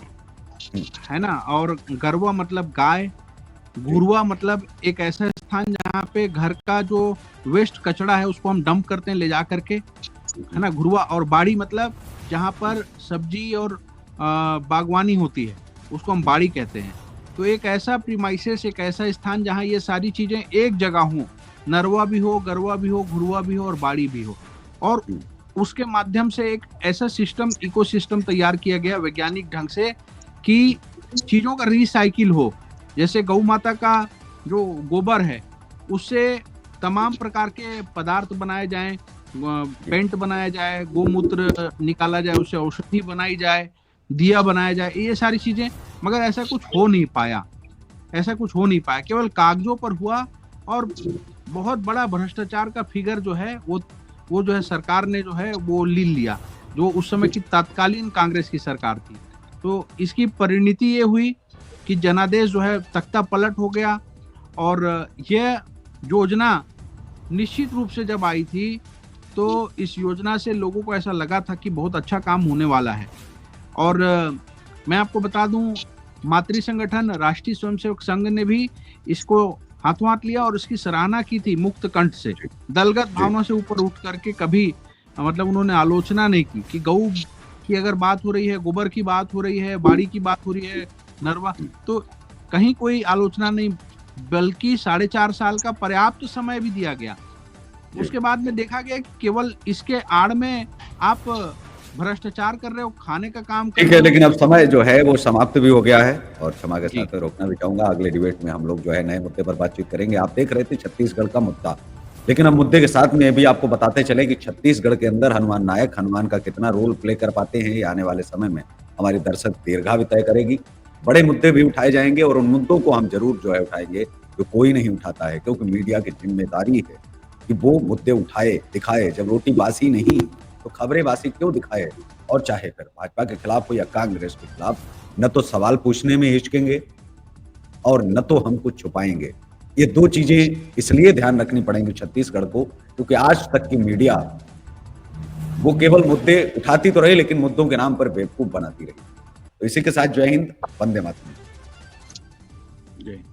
है ना, और गरवा मतलब गाय, गुरवा मतलब एक ऐसा स्थान जहाँ पे घर का जो वेस्ट कचरा है उसको हम डंप करते हैं ले जा करके, है ना, गुरवा। और बाड़ी मतलब जहाँ पर सब्जी और बागवानी होती है उसको हम बाड़ी कहते हैं। तो एक ऐसा प्रीमाइसेस, एक ऐसा स्थान जहाँ ये सारी चीजें एक जगह हों, नरवा भी हो, गरवा भी हो, घुरुआ भी हो और बाड़ी भी हो, और उसके माध्यम से एक ऐसा सिस्टम, इकोसिस्टम तैयार किया गया वैज्ञानिक ढंग से कि चीजों का रिसाइकिल हो। जैसे गौ माता का जो गोबर है उससे तमाम प्रकार के पदार्थ बनाए जाएं, पेंट बनाया जाए, गोमूत्र निकाला जाए, उससे औषधि बनाई जाए, दिया बनाया जाए, ये सारी चीजें। मगर ऐसा कुछ हो नहीं पाया, ऐसा कुछ हो नहीं पाया, केवल कागजों पर हुआ। और बहुत बड़ा भ्रष्टाचार का फिगर जो है वो जो है सरकार ने जो है वो ले लिया, जो उस समय की तत्कालीन कांग्रेस की सरकार थी। तो इसकी परिणति ये हुई कि जनादेश जो है तख्ता पलट हो गया। और यह योजना निश्चित रूप से जब आई थी तो इस योजना से लोगों को ऐसा लगा था कि बहुत अच्छा काम होने वाला है। और मैं आपको बता दूं, मातृ संगठन राष्ट्रीय स्वयंसेवक संघ ने भी इसको हाथों हाथ लिया और इसकी सराहना की थी मुक्त कंठ से, दलगत भावना से ऊपर उठ करके। कभी मतलब उन्होंने आलोचना नहीं की कि गौ की अगर बात हो रही है, गोबर की बात हो रही है, बाड़ी की बात हो रही है, नरवा, तो कहीं कोई आलोचना नहीं, बल्कि 4.5 साल का पर्याप्त समय भी दिया गया। उसके बाद में देखा गया कि केवल इसके आड़ में आप भ्रष्टाचार कर रहे हो, खाने का काम कर ठीक रहे है, हो। लेकिन अब समय जो है वो समाप्त भी हो गया है, और क्षमा के जी। साथ रोकना भी चाहूंगा। अगले डिबेट में हम लोग जो है नए मुद्दे पर बातचीत करेंगे। आप देख रहे थे छत्तीसगढ़ का मुद्दा, लेकिन अब मुद्दे के साथ में भी आपको बताते चले कि छत्तीसगढ़ के अंदर हनुमान नायक, हनुमान का कितना रोल प्ले कर पाते हैं, ये आने वाले समय में हमारी दर्शक दीर्घा भी तय करेगी। बड़े मुद्दे भी उठाए जाएंगे, और उन मुद्दों को हम जरूर जो है उठाएंगे जो कोई नहीं उठाता है, क्योंकि मीडिया की जिम्मेदारी है कि वो मुद्दे उठाए, दिखाए। जब रोटी बासी नहीं तो खबरें बासी क्यों दिखाए। और चाहे फिर भाजपा के खिलाफ हो या कांग्रेस के खिलाफ, न तो सवाल पूछने में हिचकेंगे और न तो हम कुछ छुपाएंगे। ये 2 चीजें इसलिए ध्यान रखनी पड़ेंगी छत्तीसगढ़ को, क्योंकि आज तक की मीडिया वो केवल मुद्दे उठाती तो रही, लेकिन मुद्दों के नाम पर बेवकूफ बनाती रही। तो इसी के साथ जय हिंद, वंदे मातरम। जय हिंद।